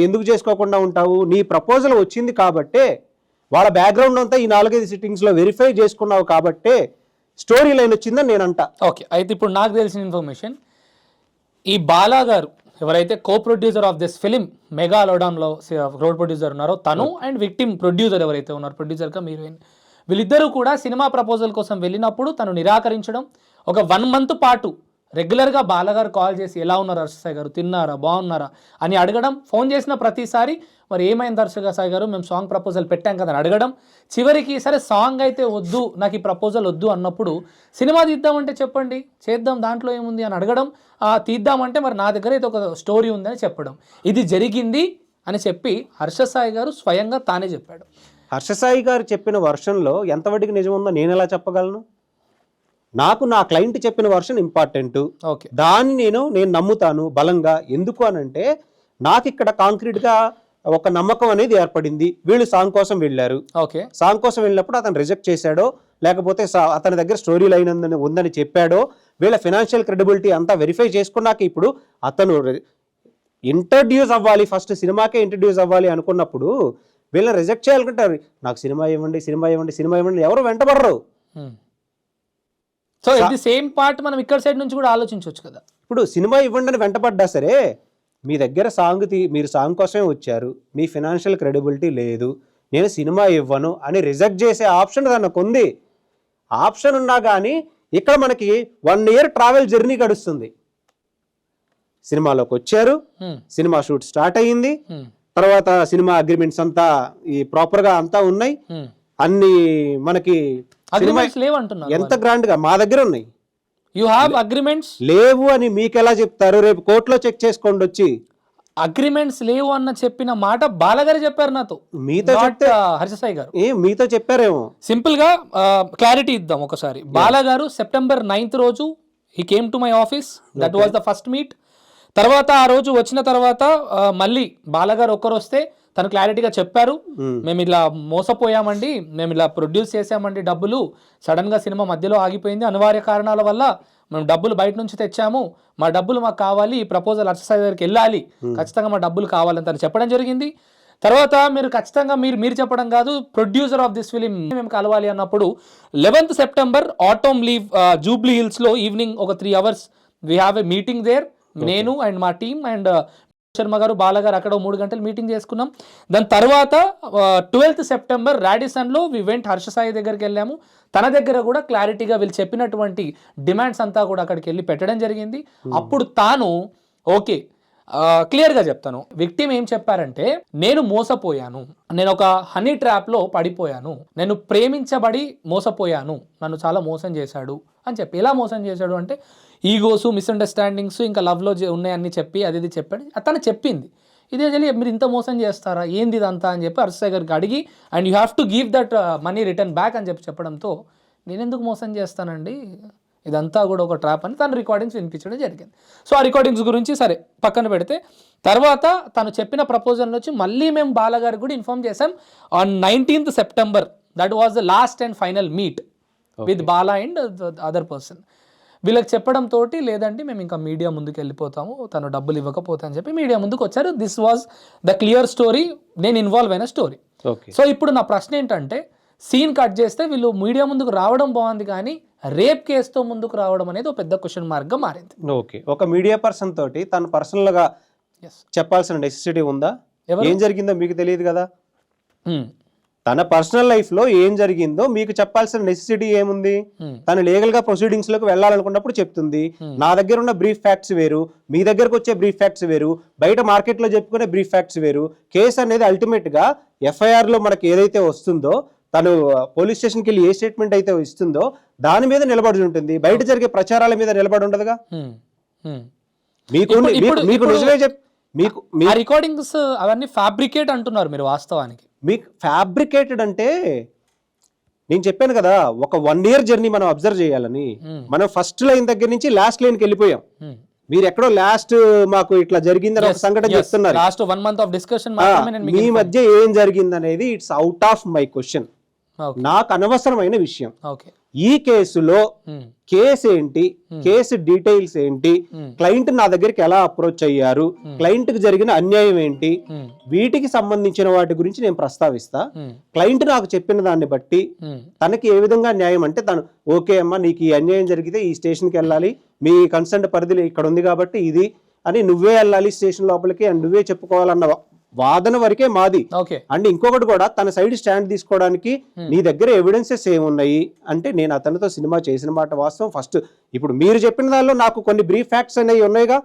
ఎందుకు చేసుకోకుండా ఉంటావు? నీ ప్రపోజల్ వచ్చింది కాబట్టే, వాళ్ళ బ్యాక్గ్రౌండ్ అంతా ఈ 4-5 సిట్టింగ్స్లో వెరిఫై చేసుకున్నావు కాబట్టే స్టోరీ లైన్ వచ్చిందని నేను అంటా. ఓకే, అయితే ఇప్పుడు నాకు తెలిసిన ఇన్ఫర్మేషన్, ఈ బాలా గారు ఎవరైతే co producer of this film mega లోడాన్లో రోడ్ ప్రొడ్యూసర్ ఉన్నారో తను, అండ్ విక్టిమ్ ప్రొడ్యూసర్ ఎవరైతే ఉన్నారో ప్రొడ్యూసర్గా హీరోయిన్, వీళ్ళిద్దరూ కూడా సినిమా ప్రపోజల్ కోసం వెళ్ళినప్పుడు తను నిరాకరించడం, ఒక 1 month పాటు రెగ్యులర్గా బాలగారు కాల్ చేసి ఎలా ఉన్నారు హర్షసాయి గారు, తిన్నారా, బాగున్నారా అని అడగడం, ఫోన్ చేసిన ప్రతిసారి మరి ఏమైంది హర్షసాయి గారు, మేము సాంగ్ ప్రపోజల్ పెట్టాం కదా అని అడగడం, చివరికి సరే సాంగ్ అయితే వద్దు, నాకు ఈ ప్రపోజల్ వద్దు అన్నప్పుడు సినిమా తీద్దామంటే చెప్పండి చేద్దాం దాంట్లో ఏముంది అని అడగడం, తీద్దామంటే మరి నా దగ్గర అయితే ఒక స్టోరీ ఉందని చెప్పడం, ఇది జరిగింది అని చెప్పి హర్షసాయి గారు స్వయంగా తానే చెప్పాడు. హర్షసాయి గారు చెప్పిన వర్షన్లో ఎంతవరకు నిజం ఉందో నేను ఎలా చెప్పగలను? నాకు నా క్లయింట్ చెప్పిన వర్షన్ ఇంపార్టెంట్. ఓకే, దాన్ని నేను నమ్ముతాను బలంగా. ఎందుకు అనంటే నాకు ఇక్కడ కాంక్రీట్గా ఒక నమ్మకం అనేది ఏర్పడింది. వీళ్ళు సాంగ్ కోసం వెళ్ళారు. ఓకే, సాంగ్ కోసం వెళ్ళినప్పుడు అతను రిజెక్ట్ చేశాడో, లేకపోతే అతని దగ్గర స్టోరీ లైన్ ఉందని చెప్పాడో, వీళ్ళ ఫినాన్షియల్ క్రెడిబిలిటీ అంతా వెరిఫై చేసుకున్నాక ఇప్పుడు అతను ఇంట్రడ్యూస్ అవ్వాలి, ఫస్ట్ సినిమాకే ఇంట్రడ్యూస్ అవ్వాలి అనుకున్నప్పుడు వీళ్ళని రిజెక్ట్ చేయాలనుకుంటారు. నాకు సినిమా ఇవ్వండి ఎవరు వెంటబడరు. సో ఇది సేమ్ పార్ట్ మనం ఇక్కడ సైడ్ నుంచి కూడా ఆలోచించవచ్చు కదా. ఇప్పుడు సినిమా ఇవ్వండి అని వెంటపడ్డా సరే, మీ దగ్గర మీరు సాంగ్ కోసమే వచ్చారు, మీ ఫినాన్షియల్ క్రెడిబిలిటీ లేదు, నేను సినిమా ఇవ్వను అని రిజెక్ట్ చేసే ఆప్షన్ తనకు ఉంది. ఆప్షన్ ఉన్నా కానీ ఇక్కడ మనకి 1 year ట్రావెల్ జర్నీ గడుస్తుంది. సినిమాలోకి వచ్చారు, సినిమా షూట్ స్టార్ట్ అయ్యింది, తర్వాత సినిమా అగ్రిమెంట్స్ అంతా ఈ ప్రాపర్గా అంతా ఉన్నాయి, అన్ని మనకి ఎంత గ్రాండ్ గా మా దగ్గర ఉన్నాయి. యు హావ్ అగ్రిమెంట్స్ లేవు అని మీకు ఎలా చెప్తారు? రేపు కోర్టులో చెక్ చేసుకోండి వచ్చి. అగ్రిమెంట్స్ లేవు అన్న చెప్పిన మాట బాలగారు చెప్పారు నాతో. మీతో చెప్తే హర్షసాయి గారు మీతో చెప్పారేమో. సింపుల్ గా క్లారిటీ ఇద్దాం ఒకసారి. బాలగారు September 9th రోజు he came to my office, that was the first meet. తర్వాత ఆ రోజు వచ్చిన తర్వాత మళ్ళీ బాలగారు ఒక్కరు వస్తే తను క్లారిటీగా చెప్పారు, మేము ఇలా మోసపోయామండి, మేము ఇలా ప్రొడ్యూస్ చేసామండి, డబ్బులు సడన్గా సినిమా మధ్యలో ఆగిపోయింది, అనివార్య కారణాల వల్ల మేము డబ్బులు బయట నుంచి తెచ్చాము, మా డబ్బులు మాకు కావాలి, ఈ ప్రపోజల్ హర్షసాయి గారికి వెళ్ళాలి, ఖచ్చితంగా మా డబ్బులు కావాలని తను చెప్పడం జరిగింది. తర్వాత మీరు ఖచ్చితంగా మీరు చెప్పడం కాదు, ప్రొడ్యూసర్ ఆఫ్ దిస్ ఫిలిం మేము కలవాలి అన్నప్పుడు 11th September ఆటోమ్ లీవ్ జూబ్లీ హిల్స్లో ఈవినింగ్ ఒక 3 hours we have a meeting there, నేను అండ్ మా టీమ్ అండ్ శర్మ గారు, బాలగారు అక్కడ 3 గంటలు మీటింగ్ చేసుకున్నాం. దాని తర్వాత 12th సెప్టెంబర్ రాడిసన్లో వి వెంట్ హర్ష సాయి దగ్గరికి వెళ్ళాము. తన దగ్గర కూడా క్లారిటీగా వీళ్ళు చెప్పినటువంటి డిమాండ్స్ అంతా కూడా అక్కడికి వెళ్ళి పెట్టడం జరిగింది. అప్పుడు తాను ఓకే క్లియర్గా చెప్తాను, విక్టిమ్ ఏం చెప్పారంటే, నేను మోసపోయాను, నేను ఒక హనీ ట్రాప్లో పడిపోయాను, నేను ప్రేమించబడి మోసపోయాను, నన్ను చాలా మోసం చేశాడు అని చెప్పి. ఎలా మోసం చేశాడు అంటే ఈగోస్, మిస్అండర్స్టాండింగ్స్, ఇంకా లవ్లో ఉన్నాయని చెప్పి అది ఇది చెప్పాడు. తను చెప్పింది ఇదే తెలియ, మీరు ఇంత మోసం చేస్తారా ఏంది ఇదంతా అని చెప్పి హర్ష గారికి అడిగి, and you have to give that money return back అని చెప్పి చెప్పడంతో, నేను ఎందుకు మోసం చేస్తానండి, ఇదంతా కూడా ఒక ట్రాప్ అని తను రికార్డింగ్స్ వినిపించడం జరిగింది. సో ఆ రికార్డింగ్స్ గురించి సరే పక్కన పెడితే, తర్వాత తను చెప్పిన ప్రపోజల్ వచ్చి మళ్ళీ మేము బాలగారికి కూడా ఇన్ఫార్మ్ చేసాం on 19th September. That was the last and final meet with Bala and other person. వీళ్ళకి చెప్పడంతో లేదంటే మేము ఇంకా మీడియా ముందుకు వెళ్ళిపోతాము, తను డబ్బులు ఇవ్వకపోతే అని చెప్పి మీడియా ముందుకు వచ్చారు. This was the clear story, నేను ఇన్వాల్వ్ అయిన స్టోరీ. సో ఇప్పుడు నా ప్రశ్న ఏంటంటే, సీన్ కట్ చేస్తే వీళ్ళు మీడియా ముందుకు రావడం బాగుంది, కానీ రేప్ కేసుతో ముందుకు రావడం అనేది ఒక పెద్ద క్వశ్చన్ మార్క్గా మారింది. ఓకే, ఒక మీడియా పర్సన్ తోటి తను పర్సనల్గా చెప్పాల్సిన నెసెసిటీ ఉందా? ఏం జరిగిందో మీకు తెలియదు కదా. తన పర్సనల్ లైఫ్ లో ఏం జరిగిందో మీకు చెప్పాల్సిన నెసెసిటీ ఏముంది? తను లీగల్ గా ప్రొసీడింగ్స్ లోకి వెళ్ళాలనుకున్నప్పుడు చెప్తుంది. నా దగ్గర ఉన్న బ్రీఫ్ ఫ్యాక్ట్స్ వేరు, మీ దగ్గరకు వచ్చే బ్రీఫ్ ఫ్యాక్ట్స్ వేరు, బయట మార్కెట్ లో చెప్పుకునే బ్రీఫ్ ఫ్యాక్ట్స్ వేరు. కేసు అనేది అల్టిమేట్ గా ఎఫ్ఐఆర్ లో మనకి ఏదైతే వస్తుందో, తను పోలీస్ స్టేషన్కి వెళ్ళి ఏ స్టేట్మెంట్ అయితే ఇస్తుందో దాని మీద నిలబడి ఉంటుంది, బయట జరిగే ప్రచారాల మీద నిలబడి ఉండదుగా. మీకు నిజమే మీకు రికార్డింగ్స్ అవన్నీ ఫ్యాబ్రికేట్ అంటున్నారు మీరు. వాస్తవానికి మీకు ఫ్యాబ్రికేటెడ్ అంటే నేను చెప్పాను కదా, ఒక 1 year జర్నీ మనం అబ్జర్వ్ చేయాలని. మనం ఫస్ట్ లైన్ దగ్గర నుంచి లాస్ట్ లైన్కి వెళ్ళిపోయాం. మీరు ఎక్కడో లాస్ట్ మాకు ఇట్లా జరిగిందని ఒక సంఘటన చెప్తున్నారు. లాస్ట్ 1 month ఆఫ్ డిస్కషన్ మీ మధ్య ఏం జరిగింది అనేది it's out of my question, నాకు అనవసరమైన విషయం. ఈ కేసులో కేసు ఏంటి, కేసు డీటెయిల్స్ ఏంటి, క్లయింట్ నా దగ్గరికి ఎలా అప్రోచ్ అయ్యారు, క్లయింట్ కి జరిగిన అన్యాయం ఏంటి, వీటికి సంబంధించిన వాటి గురించి నేను ప్రస్తావిస్తా. క్లయింట్ నాకు చెప్పిన దాన్ని బట్టి తనకి ఏ విధంగా న్యాయం అంటే, తను ఓకే అమ్మా నీకు ఈ అన్యాయం జరిగితే ఈ స్టేషన్కి వెళ్ళాలి, మీ కన్సర్న్ పరిధిలో ఇక్కడ ఉంది కాబట్టి ఇది అని నువ్వే వెళ్ళాలి స్టేషన్ లోపలికి అని నువ్వే చెప్పుకోవాలన్న వాదన వరకే మాది. అండ్ ఇంకొకటి కూడా, తన సైడ్ స్టాండ్ తీసుకోవడానికి నీ దగ్గర ఎవిడెన్సెస్ ఏమున్నాయి అంటే, నేను అతనితో సినిమా చేసిన మాట వాస్తవం. ఫస్ట్ ఇప్పుడు మీరు చెప్పిన దానిలో నాకు కొన్ని బ్రీఫ్ ఫ్యాక్ట్స్ అనేవి ఉన్నాయిగా.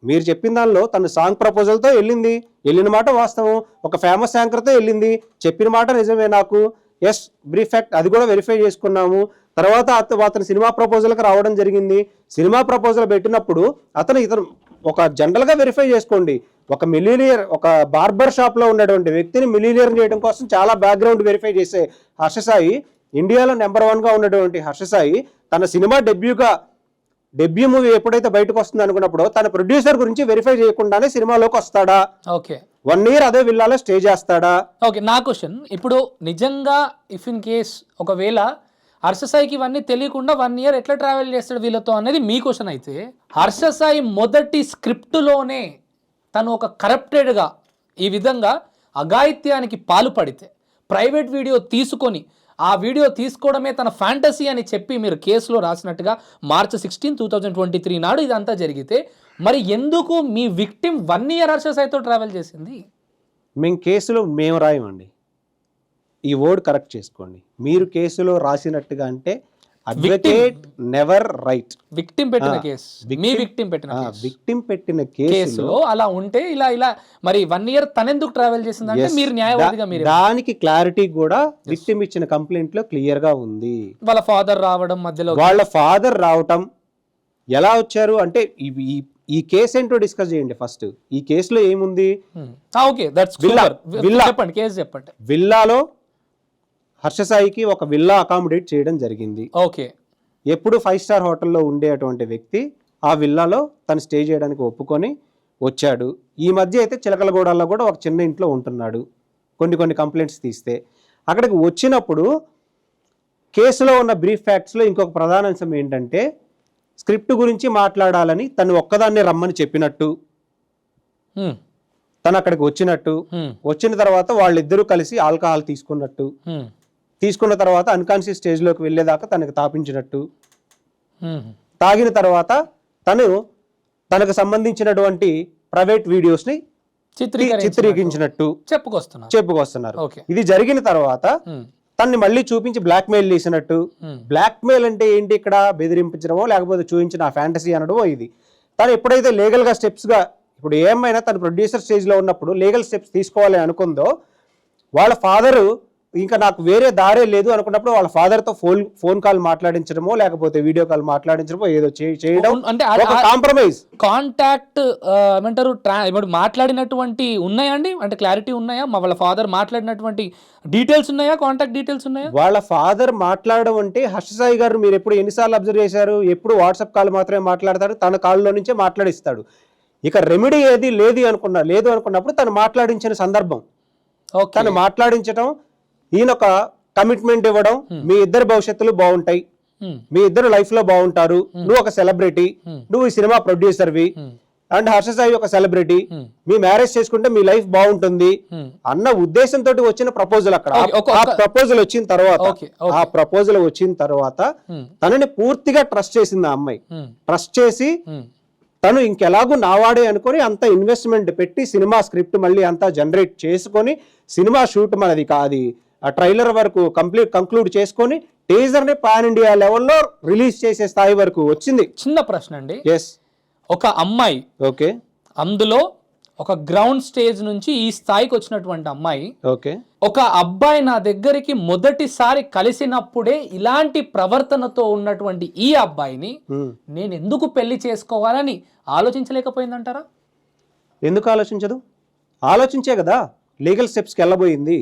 మీరు చెప్పిన దానిలో తను సాంగ్ ప్రపోజల్తో వెళ్ళిన మాట వాస్తవం, ఒక ఫేమస్ యాంకర్తో వెళ్ళింది, చెప్పిన మాట నిజమే. నాకు ఎస్ బ్రీఫ్ ఫ్యాక్ట్ అది కూడా వెరిఫై చేసుకున్నాము. తర్వాత అతను సినిమా ప్రపోజల్కి రావడం జరిగింది. సినిమా ప్రపోజల్ పెట్టినప్పుడు ఇతను ఒక జనరల్గా వెరిఫై చేసుకోండి, ఒక మిలీనియర్, ఒక బార్బర్ షాప్లో ఉన్నటువంటి వ్యక్తిని మిలీనియర్ చేయడం కోసం చాలా బ్యాక్గ్రౌండ్ వెరిఫై చేసే హర్ష సాయి, ఇండియాలో నెంబర్ 1గా ఉన్నటువంటి హర్ష సాయి, తన సినిమా డెబ్యూ మూవీ ఎప్పుడైతే బయటకు వస్తుంది అనుకున్నప్పుడు తన ప్రొడ్యూసర్ గురించి వెరిఫై చేయకుండానే సినిమాలోకి వస్తాడా? 1 year అదే విల్లాలో స్టే చేస్తాడా? ఓకే, నా క్వశ్చన్ ఇప్పుడు నిజంగా ఇఫ్ ఇన్ కేస్ ఒకవేళ హర్ష సాయికి ఇవన్నీ తెలియకుండా 1 year ఎట్లా ట్రావెల్ చేస్తాడు వీళ్ళతో అనేది మీ క్వశ్చన్ అయితే, హర్ష సాయి మొదటి స్క్రిప్టులోనే తను ఒక కరప్టెడ్గా ఈ విధంగా అఘాయిత్యానికి పాల్పడితే, ప్రైవేట్ వీడియో తీసుకొని ఆ వీడియో తీసుకోవడమే తన ఫ్యాంటసీ అని చెప్పి మీరు కేసులో రాసినట్టుగా March 16, 2023 నాడు ఇదంతా జరిగితే, మరి ఎందుకు మీ విక్టిమ్ 1 year హర్ష సాయితో ట్రావెల్ చేసింది? మేము కేసులో మేము రాయమండి, ఈ వర్డ్ కరెక్ట్ చేసుకోండి. మీరు కేసులో రాసినట్టుగా అంటే అడ్వకేట్ నెవర్ రైట్. విక్టిమ్ పెట్టిన కేసు, మీ విక్టిమ్ పెట్టిన కేసులో అలా ఉంటే ఇలా మరి 1 year తనెందుకు ట్రావెల్ చేసిందంటే మీరు న్యాయవాదిగా మీరు దానికి క్లారిటీ కూడా విక్టిమ్ ఇచ్చిన కంప్లైంట్ లో క్లియర్ గా ఉంది. వాళ్ళ ఫాదర్ రావడం, మధ్యలో వాళ్ళ ఫాదర్ రావటం ఎలా వచ్చారు అంటే, ఈ కేసు ఏంటో డిస్కస్ చేయండి ఫస్ట్. ఈ కేసులో ఏముంది? ఓకే, దట్స్ చెప్పండి, కేసు చెప్పండి. విల్లాలో హర్ష సాయికి ఒక విల్లా అకామిడేట్ చేయడం జరిగింది. ఓకే, ఎప్పుడు 5 star హోటల్లో ఉండేటువంటి వ్యక్తి ఆ విల్లాలో తను స్టే చేయడానికి ఒప్పుకొని వచ్చాడు. ఈ మధ్య అయితే చిలకలగూడలో కూడా ఒక చిన్న ఇంట్లో ఉంటున్నాడు. కొన్ని కంప్లైంట్స్ తీస్తే అక్కడికి వచ్చినప్పుడు కేసులో ఉన్న బ్రీఫ్ ఫ్యాక్ట్స్లో ఇంకొక ప్రధాన అంశం ఏంటంటే, స్క్రిప్ట్ గురించి మాట్లాడాలని తను ఒక్కదాన్నే రమ్మని చెప్పినట్టు, తను అక్కడికి వచ్చిన తర్వాత వాళ్ళిద్దరూ కలిసి ఆల్కహాల్ తీసుకున్న తర్వాత అన్కాన్షియస్ స్టేజ్లోకి వెళ్ళేదాకా తనకు తాపించినట్టు, తాగిన తర్వాత తనకు సంబంధించినటువంటి ప్రైవేట్ వీడియోస్ ని చిత్రీకరించినట్టు చెప్పుకొస్తున్నారు. ఓకే. ఇది జరిగిన తర్వాత తన్ని మళ్ళీ చూపించి బ్లాక్ మెయిల్ చేసినట్టు. బ్లాక్ మెయిల్ అంటే ఏంటి? ఇక్కడ బెదిరించడమో లేకపోతే చూపించిన ఫ్యాంటసీ అనడమో ఇది. తను ఎప్పుడైతే లీగల్ గా స్టెప్స్ గా, ఇప్పుడు ఏమైనా తను ప్రొడ్యూసర్ స్టేజ్ లో ఉన్నప్పుడు లీగల్ స్టెప్స్ తీసుకోవాలి అనుకుందో, వాళ్ళ ఫాదరు ఇంకా నాకు వేరే దారే లేదు అనుకున్నప్పుడు వాళ్ళ ఫాదర్ తో ఫోన్ కాల్ మాట్లాడించడమో లేకపోతే వీడియో కాల్ మాట్లాడించడమో ఏదో చేయడం, అంటే కాంప్రమైజ్. కాంటాక్ట్ ఏమంటారు, మాట్లాడినటువంటి ఉన్నాయండి, అంటే క్లారిటీ ఉన్నాయా? వాళ్ళ ఫాదర్ మాట్లాడినటువంటి డీటెయిల్స్ ఉన్నాయా? కాంటాక్ట్ డీటెయిల్స్ ఉన్నాయా? వాళ్ళ ఫాదర్ మాట్లాడడం అంటే, హర్ష సాయి గారు మీరు ఎప్పుడు ఎన్నిసార్లు అబ్జర్వ్ చేశారు? ఎప్పుడు వాట్సాప్ కాల్ మాత్రమే మాట్లాడతాడు, తన కాల్లో నుంచే మాట్లాడిస్తాడు. ఇక రెమెడీ ఏది లేదు అనుకున్నప్పుడు తను మాట్లాడించిన సందర్భం, తను మాట్లాడించడం, ఈయన ఒక కమిట్మెంట్ ఇవ్వడం, మీ ఇద్దరు భవిష్యత్తులు బాగుంటాయి, మీ ఇద్దరు లైఫ్ లో బాగుంటారు, నువ్వు ఒక సెలబ్రిటీ, నువ్వు ఈ సినిమా ప్రొడ్యూసర్వి అండ్ హర్ష సాయి ఒక సెలబ్రిటీ, మీ మ్యారేజ్ చేసుకుంటే మీ లైఫ్ బాగుంటుంది అన్న ఉద్దేశంతో వచ్చిన ప్రపోజల్. అక్కడ ఆ ప్రపోజల్ వచ్చిన తర్వాత తనని పూర్తిగా ట్రస్ట్ చేసింది ఆ అమ్మాయి. ట్రస్ట్ చేసి తను ఇంకెలాగూ నావాడే అనుకుని అంత ఇన్వెస్ట్మెంట్ పెట్టి సినిమా స్క్రిప్ట్ మళ్ళీ అంతా జనరేట్ చేసుకొని సినిమా షూట్ మనది కాదు ఆ ట్రైలర్ వరకు కంక్లూడ్ చేసుకొని టీజర్ ని పాన్ ఇండియా లెవెల్లో రిలీజ్ చేసే స్థాయి వరకు వచ్చింది. చిన్న ప్రశ్న అండి. ఎస్. ఒక అమ్మాయి, ఓకే, అందులో ఒక గ్రౌండ్ స్టేజ్ నుంచి ఈ స్థాయికి వచ్చినటువంటి అమ్మాయి, ఓకే, ఒక అబ్బాయి నా దగ్గరికి మొదటిసారి కలిసినప్పుడే ఇలాంటి ప్రవర్తనతో ఉన్నటువంటి ఈ అబ్బాయిని నేను ఎందుకు పెళ్లి చేసుకోవాలని ఆలోచించలేకపోయిందంటారా? ఎందుకు ఆలోచించదు? ఆలోచించే కదా లీగల్ స్టెప్స్కి వెళ్ళబోయింది.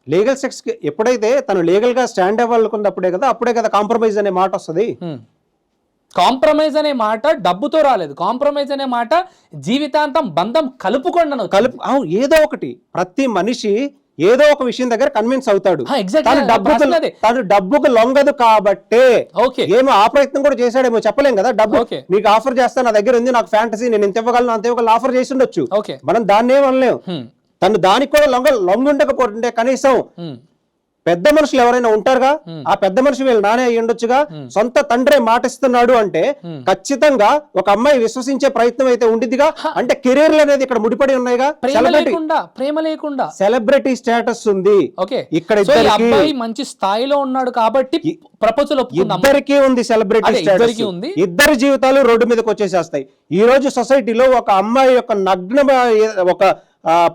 లీగల్ స్టెప్స్ ఎప్పుడైతే తను లీగల్ గా స్టాండ్ అవ్వాలనుకున్నప్పుడే కదా కాంప్రమైజ్ అనే మాట వస్తుంది. కాంప్రమైజ్ అనే మాట డబ్బుతో రాలేదు. కాంప్రమైజ్ అనే మాట జీవితాంతం బంధం కలుపుకోండి. ఏదో ఒకటి, ప్రతి మనిషి ఏదో ఒక విషయం దగ్గర కన్విన్స్ అవుతాడు. తను డబ్బుకు లొంగదు కాబట్టే ఏమో ఆ ప్రయత్నం కూడా చేశాడేమో చెప్పలేం కదా. డబ్బు నీకు ఆఫర్ చేస్తా, నా దగ్గర ఉంది, నాకు ఫ్యాంటసీ, నేను ఇంత ఇవ్వగలను అంత ఇవ్వగలను ఆఫర్ చేసి ఉండొచ్చు. మనం దాన్ని ఏమనలేం. తను దానికి కూడా లొంగుండకపోతుంటే కనీసం పెద్ద మనుషులు ఎవరైనా ఉంటారుగా, ఆ పెద్ద మనిషి వీళ్ళు నానే అయ్యి ఉండొచ్చుగా. సొంత తండ్రే మాటిస్తున్నాడు అంటే ఖచ్చితంగా ఒక అమ్మాయి విశ్వసించే ప్రయత్నం అయితే ఉండిద్దిగా. అంటే కెరీర్లు అనేది ఇక్కడ ముడిపడి ఉన్నాయిగా. ప్రేమ లేకుండా సెలబ్రిటీ స్టేటస్ ఉంది ఇక్కడ. మంచి స్థాయిలో ఉన్నాడు కాబట్టి ప్రపోజల్ ఇద్దరికీ ఉంది సెలబ్రిటీ స్టేటస్. ఇద్దరి జీవితాలు రోడ్డు మీదకి వచ్చేసేస్తాయి. ఈ రోజు సొసైటీలో ఒక అమ్మాయి యొక్క నగ్న ఒక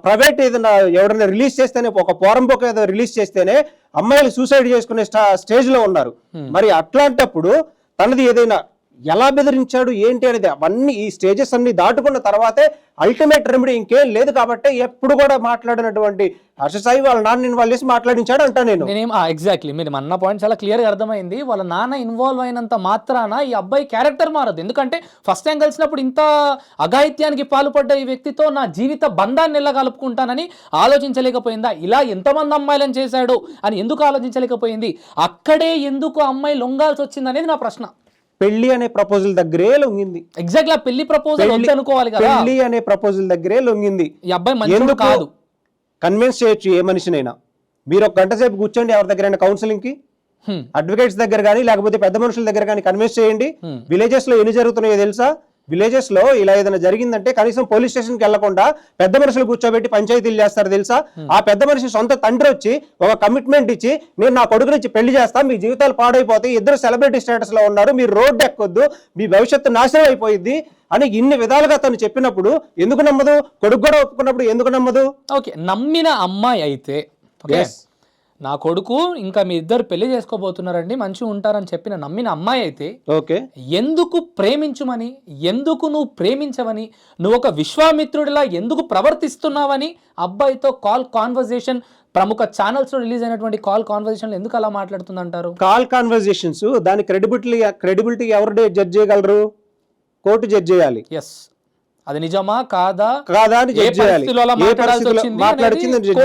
ప్రైవేట్ ఏదైనా ఎవరైనా రిలీజ్ చేస్తేనే, ఒక పోరంపోక ఏదైనా రిలీజ్ చేస్తేనే అమ్మాయిలు సూసైడ్ చేసుకునే స్టేజ్ లో ఉన్నారు. మరి అట్లాంటప్పుడు తనది ఏదైనా ఎలా బెదిరించాడు ఏంటి అనేది అవన్నీ ఈ స్టేజెస్ అన్ని దాటుకున్న తర్వాతే అల్టిమేట్ రెమెడీ ఇంకేం లేదు. కాబట్టి ఎప్పుడు కూడా మాట్లాడినటువంటి హర్ష సాయి వాళ్ళ నాన్న ఇన్వాల్వ్ చేసి మాట్లాడించాడు అంటా నేను. ఎగ్జాక్ట్లీ మీరు అన్న పాయింట్ చాలా క్లియర్ గా అర్థమైంది. వాళ్ళ నాన్న ఇన్వాల్వ్ అయినంత మాత్రాన ఈ అబ్బాయి క్యారెక్టర్ మారదు. ఎందుకంటే ఫస్ట్ టైం కలిసినప్పుడు ఇంత అఘాయిత్యానికి పాల్పడ్డ ఈ వ్యక్తితో నా జీవిత బంధాన్ని ఎలా కలుపుకుంటానని ఆలోచించలేకపోయిందా? ఇలా ఎంతమంది అమ్మాయిలను చేశాడు అని ఎందుకు ఆలోచించలేకపోయింది? అక్కడే ఎందుకు అమ్మాయి లొంగాల్సి వచ్చింది అనేది నా ప్రశ్న. పెళ్లి అనే ప్రపోజల్ దగ్గరే లొంగింది. ఎగ్జాక్ట్లీ పెళ్లి ప్రపోజల్ అనుకోవాలి కదా. పెళ్లి అనే ప్రపోజల్ దగ్గరే లొంగింది. ఈ అబ్బాయి మంచోడు కాదు. కన్విన్స్ చేయొచ్చు ఏ మనిషినైనా. మీరు ఒక గంట సేపు కూర్చోండి ఎవరి దగ్గరైనా కౌన్సిలింగ్ కి, అడ్వకేట్స్ దగ్గర కానీ లేకపోతే పెద్ద మనుషుల దగ్గర కానీ కన్విన్స్ చేయండి. విలేజెస్ లో ఎన్ని జరుగుతున్నాయో తెలుసా? విలేజెస్ లో ఇలా ఏదైనా జరిగిందంటే కనీసం పోలీస్ స్టేషన్ కి వెళ్లకుండా పెద్ద మనుషులు కూర్చోబెట్టి పంచాయతీలు చేస్తారు తెలుసా? ఆ పెద్ద మనిషి సొంత తండ్రి వచ్చి ఒక కమిట్మెంట్ ఇచ్చి నేను నా కొడుకునిచ్చి పెళ్లి చేస్తా, మీ జీవితాలు పాడైపోతాయి, ఇద్దరు సెలబ్రిటీ స్టేటస్ లో ఉన్నారు, మీరు రోడ్డు ఎక్కొద్దు, మీ భవిష్యత్తు నాశనం అయిపోయింది అని ఇన్ని విధాలుగా తను చెప్పినప్పుడు ఎందుకు నమ్మదు? కొడుకు కూడా ఒప్పుకున్నప్పుడు ఎందుకు నమ్మదు? ఓకే, నమ్మిన అమ్మాయి అయితే నా కొడుకు ఇంకా మీ ఇద్దరు పెళ్లి చేసుకోబోతున్నారండి, మంచిగా ఉంటారని చెప్పిన నమ్మిన అమ్మాయి అయితే ఓకే, ఎందుకు ప్రేమించుమని, ఎందుకు నువ్వు ప్రేమించవని, నువ్వు ఒక విశ్వామిత్రుడిలా ఎందుకు ప్రవర్తిస్తున్నావని అబ్బాయితో కాల్ కాన్వర్జేషన్ ప్రముఖ ఛానల్స్ లో రిలీజ్ అయినటువంటి కాల్ కాన్వర్జేషన్ ఎందుకు అలా మాట్లాడుతుందంటారు? కాల్ కాన్వర్జేషన్స్ దాని క్రెడిబిలిటీ ఎవరు జడ్జ్ చేయగలరు? కోర్టు జడ్జ్ చేయాలి. ఎస్, అది నిజమా కాదా అని జడ్జ్ చేయాలి. మాట్లాడించింది జడ్జ్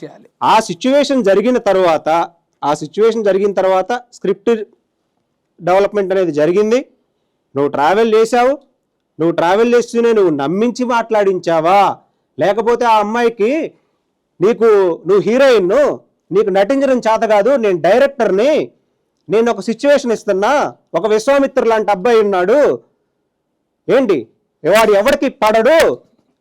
చేయాలి. ఆ సిచ్యువేషన్ జరిగిన తర్వాత స్క్రిప్ట్ డెవలప్మెంట్ అనేది జరిగింది. నువ్వు ట్రావెల్ చేసావు, నువ్వు ట్రావెల్ చేస్తూనే నువ్వు నమ్మించి మాట్లాడించావా? లేకపోతే ఆ అమ్మాయికి నువ్వు హీరోయిన్, నీకు నటించడం చేత కాదు, నేను డైరెక్టర్ని, నేను ఒక సిచ్యువేషన్ ఇస్తున్నా, ఒక విశ్వామిత్ర లాంటి అబ్బాయి ఉన్నాడు, ఏంటి వాడు ఎవరికి పడడు,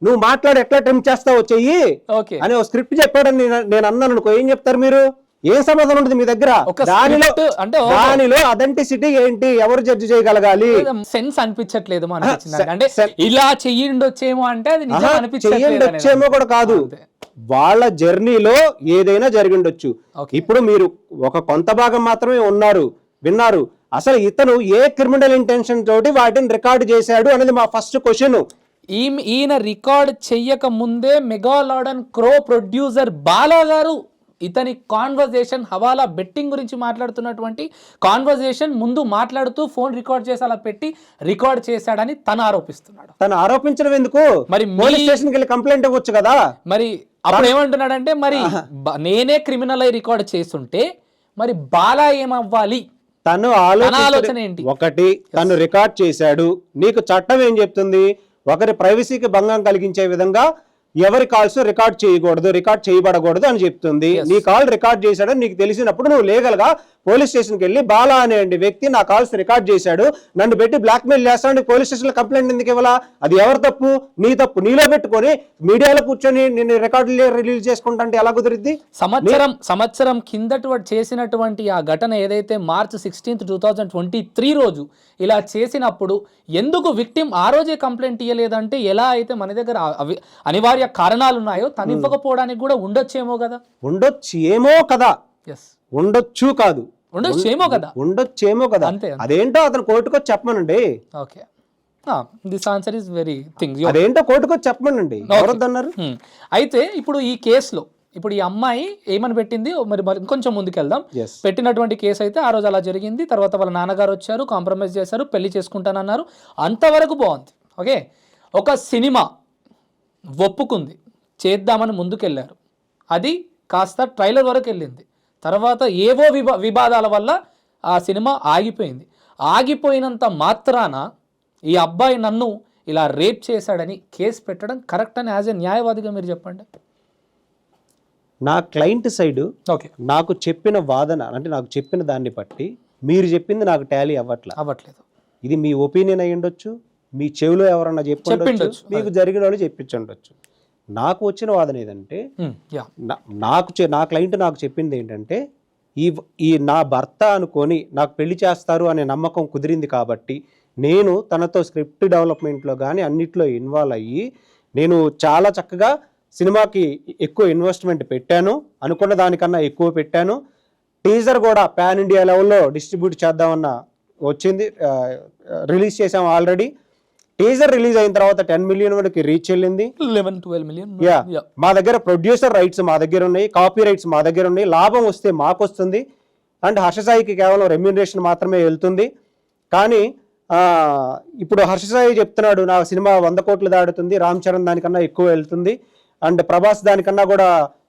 నువ్వు మాట్లాడి ఎట్లా ట్రిమ్ చేస్తావో చెయ్యి ఓకే అని ఒక స్క్రిప్ట్ చెప్పాడని నేను అన్నాను అనుకో, ఏం చెప్తారు మీరు? ఏం సమాధానం ఉంటుంది మీ దగ్గర? ఒక దానిలో script అంటే దానిలో అథెంటిసిటీ ఏంటి? ఎవరు జడ్జి చేయగలగాలి? సెన్స్ అనిపించట్లేదు అంటే ఇలా చెయ్యిండొచ్చేమో అంటే అది నిజం అనిపించట్లేదు చెయ్యండొచ్చేమో కూడా కాదు, వాళ్ళ జర్నీలో ఏదైనా జరిగిండొచ్చు. ఇప్పుడు మీరు ఒక కొంత భాగం మాత్రమే విన్నారు. అసలు ఇతను ఏ క్రిమినల్ ఇంటెన్షన్ తోటి వాటిని రికార్డు చేశాడు అనేది మా ఫస్ట్ క్వశ్చన్. ఈయన రికార్డ్ చెయ్యక ముందే మెగాలాడన్ క్రో ప్రొడ్యూసర్ బాలా గారు ఇతని కాన్వర్జేషన్ హవాలా బెట్టింగ్ గురించి మాట్లాడుతున్నటువంటి కాన్వర్జేషన్ ముందు మాట్లాడుతూ ఫోన్ రికార్డ్ చేసి అలా పెట్టి రికార్డ్ చేశాడని తను ఆరోపిస్తున్నాడు. తను ఆరోపించడం ఎందుకు? మరి పోలీస్ స్టేషన్కి వెళ్ళి కంప్లైంట్ ఇవ్వచ్చు కదా. మరి అప్పుడు ఏమంటున్నాడంటే మరి నేనే క్రిమినల్ అయి రికార్డ్ చేస్తుంటే మరి బాలా ఏమవ్వాలి? తను ఆలోచన ఏంటి? ఒకటి, తను రికార్డ్ చేశాడు. నీకు చట్టం ఏం చెప్తుంది? ఒకరి ప్రైవసీకి భంగం కలిగించే విధంగా ఎవరి కాల్స్ రికార్డ్ చేయకూడదు, రికార్డ్ చేయబడకూడదు అని చెప్తుంది. నీ కాల్ రికార్డ్ చేశాడని నీకు తెలిసినప్పుడు నువ్వు లీగల్ గా పోలీస్ స్టేషన్కి వెళ్ళి బాలా అనే వ్యక్తి నా కాల్స్ రికార్డ్ చేశాడు, నన్ను పెట్టి బ్లాక్మెయిల్ చేస్తాడు, పోలీస్ స్టేషన్ లో కంప్లైంట్ ఎందుకు ఇవ్వాలా? అది ఎవరి తప్పు? నీ తప్పు. నీలో పెట్టుకొని మీడియాలో కూర్చొని నేను రికార్డులు రిలీజ్ చేసుకుంటా అంటే ఎలా కుదిరిద్ది? సంవత్సరం కిందట చేసినటువంటి ఆ ఘటన ఏదైతే మార్చ్ 16, 2023 రోజు ఇలా చేసినప్పుడు ఎందుకు విక్టిమ్ ఆ రోజే కంప్లైంట్ ఇవ్వలేదంటే ఎలా అయితే మన దగ్గర అనివార్య కారణాలు ఉన్నాయో తను ఇవ్వకపోవడానికి కూడా ఉండొచ్చేమో కదా. ఉండొచ్చేమో కదా. ఉండొచ్చేమో కదా. అంతే. అదేంటో అతను కోర్టుకొచ్చి చెప్పమనండి. Okay, this answer is very things. అదేంటో కోర్టుకొచ్చి చెప్పమనండి. ఎవరొద్దన్నారు? అయితే ఇప్పుడు ఈ కేసులో ఇప్పుడు ఈ అమ్మాయి ఏమని పెట్టింది మరి ఇంకొంచెం ముందుకెళ్దాం. పెట్టినటువంటి కేసు అయితే ఆ రోజు అలా జరిగింది. తర్వాత వాళ్ళ నాన్నగారు వచ్చారు, కాంప్రమైజ్ చేశారు, పెళ్లి చేసుకుంటానన్నారు, అంతవరకు బాగుంది. ఓకే, ఒక సినిమా ఒప్పుకుంది, చేద్దామని ముందుకెళ్ళారు, అది కాస్త ట్రైలర్ వరకు వెళ్ళింది, తర్వాత ఏవో వివాదాల వల్ల ఆ సినిమా ఆగిపోయింది. ఆగిపోయినంత మాత్రాన ఈ అబ్బాయి నన్ను ఇలా రేప్ చేశాడని కేసు పెట్టడం కరెక్ట్ అని యాజ్ ఎ న్యాయవాదిగా మీరు చెప్పండి. నా క్లయింట్ సైడ్ ఓకే నాకు చెప్పిన వాదన అంటే నాకు చెప్పిన దాన్ని బట్టి మీరు చెప్పింది నాకు టాలీ అవ్వట్లేదు. ఇది మీ ఒపీనియన్ అయ్యి ఉండొచ్చు, మీ చెవిలో ఎవరన్నా చెప్పిండొచ్చు, మీకు జరిగిన వాళ్ళు చెప్పించుండొచ్చు. నాకు వచ్చిన వాదన ఏదంటే నా క్లయింట్ నాకు చెప్పింది ఏంటంటే ఈ నా భర్త అనుకొని నాకు పెళ్లి చేస్తారు అనే నమ్మకం కుదిరింది కాబట్టి నేను తనతో స్క్రిప్ట్ డెవలప్మెంట్లో కానీ అన్నిట్లో ఇన్వాల్వ్ అయ్యి నేను చాలా చక్కగా సినిమాకి ఎక్కువ ఇన్వెస్ట్మెంట్ పెట్టాను, అనుకున్న దానికన్నా ఎక్కువ పెట్టాను. టీజర్ కూడా పాన్ ఇండియా లెవెల్లో డిస్ట్రిబ్యూట్ చేద్దామన్న వచ్చింది, రిలీజ్ చేసాం ఆల్రెడీ. టీజర్ రిలీజ్ అయిన తర్వాత 10 మిలియన్ వరకు రీచ్ వెళ్ళింది. 11-12 మిలియన్. మా దగ్గర ప్రొడ్యూసర్ రైట్స్ మా దగ్గర ఉన్నాయి, కాపీ రైట్స్ మా దగ్గర ఉన్నాయి, లాభం వస్తే మాకు వస్తుంది. అండ్ హర్షసాయికి కేవలం రెమ్యూనరేషన్ మాత్రమే వెళ్తుంది. కానీ ఇప్పుడు హర్షసాయి చెప్తున్నాడు నా సినిమా 100 కోట్లు దాడుతుంది, రామ్ చరణ్ దానికన్నా ఎక్కువ వెళ్తుంది, అండ్ ప్రభాస్ దానికన్నా కూడా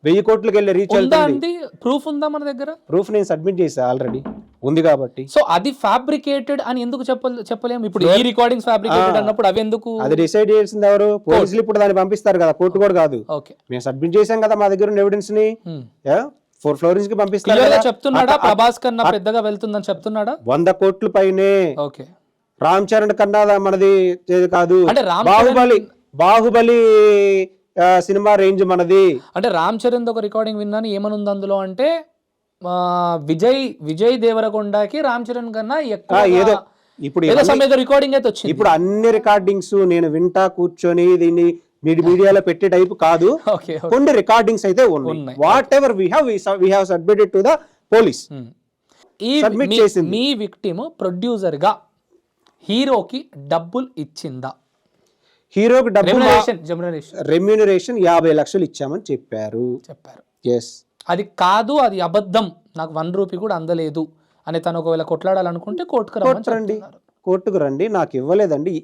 1000 కోట్లకి వెళ్ళి రీచ్ వెళ్తుంది. ప్రూఫ్ ఉందా మన దగ్గర? ప్రూఫ్ నేను సబ్మిట్ చేసా ఆల్రెడీ ఉంది కాబట్టి. సో అది ఫ్యాబ్రికేటెడ్ అని ఎందుకు చెప్పలేము? ఇప్పుడు ఈ రికార్డింగ్స్ ఫ్యాబ్రికేటెడ్ అన్నప్పుడు అవి ఎందుకు? అది డిసైడ్ చేసింది ఎవరు? పోలీసులు ఇప్పుడు దాన్ని పంపిస్తారు కదా, కోర్టు కూడా కాదు. ఓకే, మేము సబ్మిట్ చేసాం కదా, మా దగ్గర ఉన్న ఎవిడెన్స్ ని 4 ఫ్లోరింగ్స్ కి పంపిస్తారు. చెప్తున్నాడా ప్రభాస్ కన్నా పెద్దగా వెళ్తుందని చెప్తున్నాడా? 100 కోట్ల పైనే. ఓకే, రామ్ చరణ్ కన్నా మనది కాదు, అంటే బాహుబలి సినిమా రేంజ్ మనది. అంటే రామ్ చరణ్ ఒక రికార్డింగ్ విన్నాను, ఏమనుంది అందులో అంటే విజయ్ దేవరకొండకి రామ్ చరణ్ కన్నా ఎక్కువ ఏదో ఇప్పుడు రికార్డింగ్ అయితే వచ్చింది. ఇప్పుడు అన్ని రికార్డింగ్స్ నేను వింటా కూర్చొని దీన్ని మీడియాలో పెట్టే టైప్ కాదు. కొన్ని రికార్డింగ్స్ అయితే ఉన్నాయి. Whatever we have submitted to the police. Submit చేసింది. మీ విక్టిమ్ ప్రొడ్యూసర్ గా హీరోకి డబ్బులు ఇచ్చిందా? హీరోకి రెమ్యూనరేషన్ 50 లక్షలు ఇచ్చామని చెప్పారు. ఎస్, అది కాదు, అది అబద్ధం, నాకు 1 రూపీ కూడా అందలేదు అని తను ఒకవేళ కొట్లాడాలనుకుంటే కోర్టుకు రండి, నాకు ఇవ్వలేదండి.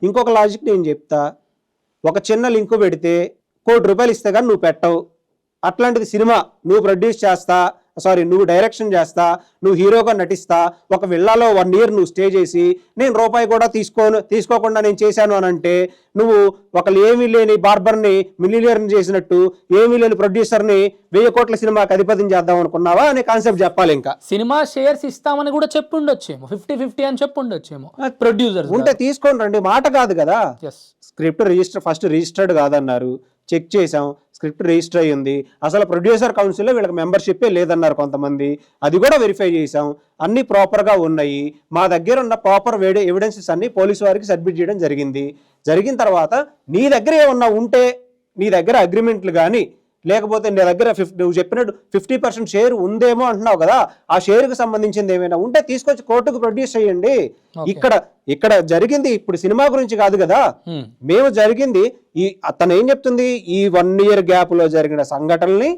ఇంకొక లాజిక్ నేను చెప్తా, ఒక చిన్న లింకు పెడితే ₹1 కోటి ఇస్తే కానీ నువ్వు పెట్టవు, అట్లాంటిది సినిమా నువ్వు ప్రొడ్యూస్ చేస్తా సారీ నువ్వు డైరెక్షన్ చేస్తా, నువ్వు హీరోగా నటిస్తా, ఒక విల్లాలో 1 year నువ్వు స్టే చేసి నేను రూపాయి కూడా తీసుకోకుండా నేను చేశాను అని అంటే నువ్వు ఒకళ్ళు ఏమీ లేని బార్బర్ని మిలియనర్ని చేసినట్టు ఏమీ లేని ప్రొడ్యూసర్ని 1000 కోట్ల సినిమాకి అధిపతిని చేద్దాం అనుకున్నావా అనే కాన్సెప్ట్ చెప్పాలి. ఇంకా సినిమా షేర్స్ ఇస్తామని కూడా చెప్పుండొచ్చేమో, 50-50 అని చెప్పుండొచ్చేమో ప్రొడ్యూసర్ ఉంటే తీసుకోండి రండి, మాట కాదు కదా. స్క్రిప్ట్ ఫస్ట్ రిజిస్టర్డ్ కాదన్నారు, చెక్ చేసాం, స్క్రిప్ట్ రిజిస్టర్ అయ్యింది, అసలు ప్రొడ్యూసర్ కౌన్సిల్లో వీళ్ళకి మెంబర్షిప్పే లేదన్నారు కొంతమంది, అది కూడా వెరిఫై చేసాం, అన్ని ప్రాపర్గా ఉన్నాయి, మా దగ్గర ఉన్న ప్రాపర్ ఎవిడెన్సెస్ అన్ని పోలీసు వారికి సబ్మిట్ చేయడం జరిగింది. జరిగిన తర్వాత నీ దగ్గర ఏమన్నా ఉంటే, నీ దగ్గర అగ్రిమెంట్లు కానీ లేకపోతే నీ దగ్గర నువ్వు చెప్పినట్టు 50% షేర్ ఉందేమో అంటున్నావు కదా, ఆ షేర్కి సంబంధించింది ఏమైనా ఉంటే తీసుకొచ్చి కోర్టుకు ప్రొడ్యూస్ చేయండి. ఇక్కడ జరిగింది ఇప్పుడు సినిమా గురించి కాదు కదా, మేము జరిగింది అతను ఏం చెప్తుంది, ఈ 1 year గ్యాప్ లో జరిగిన సంఘటనల్ని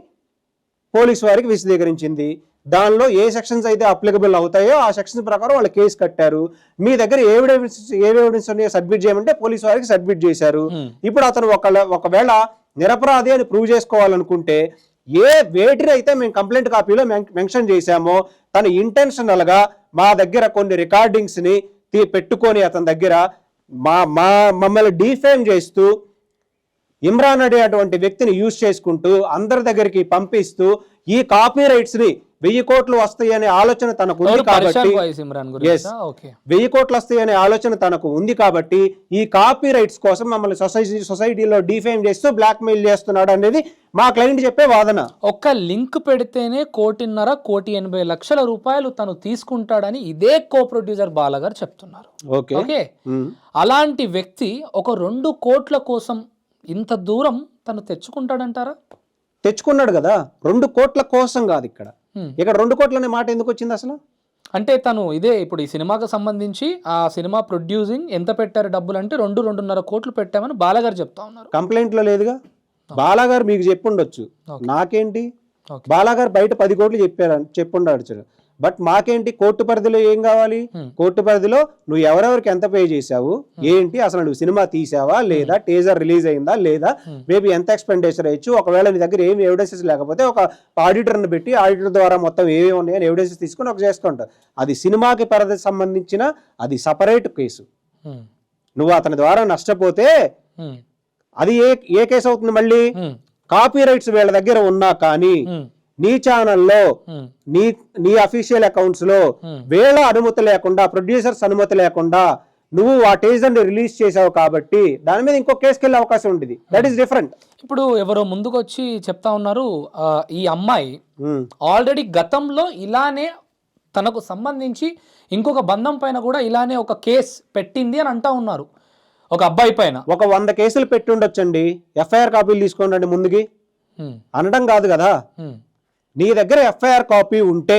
పోలీసు వారికి విశదీకరించింది. దానిలో ఏ సెక్షన్స్ అయితే అప్లికబుల్ అవుతాయో ఆ సెక్షన్స్ ప్రకారం వాళ్ళు కేసు కట్టారు. మీ దగ్గర ఏ ఎవిడెన్స్ సబ్మిట్ చేయమంటే పోలీసు వారికి సబ్మిట్ చేశారు. ఇప్పుడు అతను ఒకవేళ నిరపరాధి అని ప్రూవ్ చేసుకోవాలనుకుంటే వేటిని అయితే మేము కంప్లైంట్ కాపీలో మెన్షన్ చేశామో తను ఇంటెన్షనల్ గా మా దగ్గర కొన్ని రికార్డింగ్స్ ని పెట్టుకొని అతని దగ్గర మమ్మల్ని డిఫేమ్ చేస్తూ ఇమ్రాన్ అనేటువంటి వ్యక్తిని యూజ్ చేసుకుంటూ అందరి దగ్గరికి పంపిస్తూ ఈ కాపీ రైట్స్ ని 1000 కోట్లు వస్తాయి అనే ఆలోచన తనకు ఉంది కాబట్టి 1000 కోట్లు వస్తాయి అనే ఆలోచన తనకు ఉంది కాబట్టి ఈ కాపీ రైట్స్ కోసం మమ్మల్ని సొసైటీలో డిఫేమ్ చేస్తూ బ్లాక్ మెయిల్ చేస్తున్నాడు అనేది మా క్లయింట్ చెప్పే వాదన. ఒక్క లింక్ పెడితేనే 1,80,00,000 రూపాయలు తను తీసుకుంటాడని ఇదే కో ప్రొడ్యూసర్ బాలగారు చెప్తున్నారు. ఓకే, అలాంటి వ్యక్తి ఒక 2 కోట్ల కోసం ఇంత దూరం తను తెచ్చుకుంటాడంటారా? తెచ్చుకున్నాడు కదా, 2 కోట్ల కోసం కాదు ఇక్కడ 2 కోట్ల అనే మాట ఎందుకు వచ్చింది అసలు? అంటే తను ఇదే ఇప్పుడు ఈ సినిమాకి సంబంధించి ఆ సినిమా ప్రొడ్యూసింగ్ ఎంత పెట్టారు డబ్బులు అంటే 2-2.5 కోట్లు పెట్టామని బాలగారు చెప్తా ఉన్నారు. కంప్లైంట్ లో లేదుగా, బాలగారు మీకు చెప్పుండొచ్చు, నాకేంటి, బాలగారు బయట 10 కోట్లు చెప్పుండొచ్చు, బట్ మాకేంటి, కోర్టు పరిధిలో ఏం కావాలి, కోర్టు పరిధిలో నువ్వు ఎవరెవరికి ఎంత పే చేసావు ఏంటి, అసలు నువ్వు సినిమా తీసావా లేదా, టీజర్ రిలీజ్ అయిందా లేదా, మేబీ ఎంత ఎక్స్పెండిచర్ అయ్యచ్చు, ఒకవేళ నీ దగ్గర ఏమి ఎవిడెన్సెస్ లేకపోతే ఒక ఆడిటర్ని పెట్టి ఆడిటర్ ద్వారా మొత్తం ఏమేమి ఉన్నాయని ఎవిడెన్సెస్ తీసుకొని ఒక చేసుకుంటావు. అది సినిమాకి పరిధి సంబంధించిన అది సపరేట్ కేసు. నువ్వు అతని ద్వారా నష్టపోతే అది ఏ కేసు అవుతుంది, మళ్ళీ కాపీ రైట్స్ వీళ్ళ దగ్గర ఉన్నా కానీ నీ ఛానల్లో నీ అఫీషియల్ అకౌంట్స్ లో వీళ్ళ అనుమతి లేకుండా, ప్రొడ్యూసర్స్ అనుమతి లేకుండా నువ్వు ఆ టీజర్ రిలీజ్ చేసావు కాబట్టి దాని మీద ఇంకో కేసుకి వెళ్ళే అవకాశం ఉంటుంది. That is different. ఇప్పుడు ఎవరో ముందుకు వచ్చి చెప్తా ఉన్నారు, ఈ అమ్మాయి ఆల్రెడీ గతంలో ఇలానే తనకు సంబంధించి ఇంకొక బంధం పైన కూడా ఇలానే ఒక కేసు పెట్టింది అని అంటా ఉన్నారు. ఒక అబ్బాయి పైన ఒక 100 కేసులు పెట్టి ఉండొచ్చండి, ఎఫ్ఐఆర్ కాపీలు తీసుకోండి ముందుకి అనడం కాదు కదా. నీ దగ్గర ఎఫ్ఐఆర్ కాపీ ఉంటే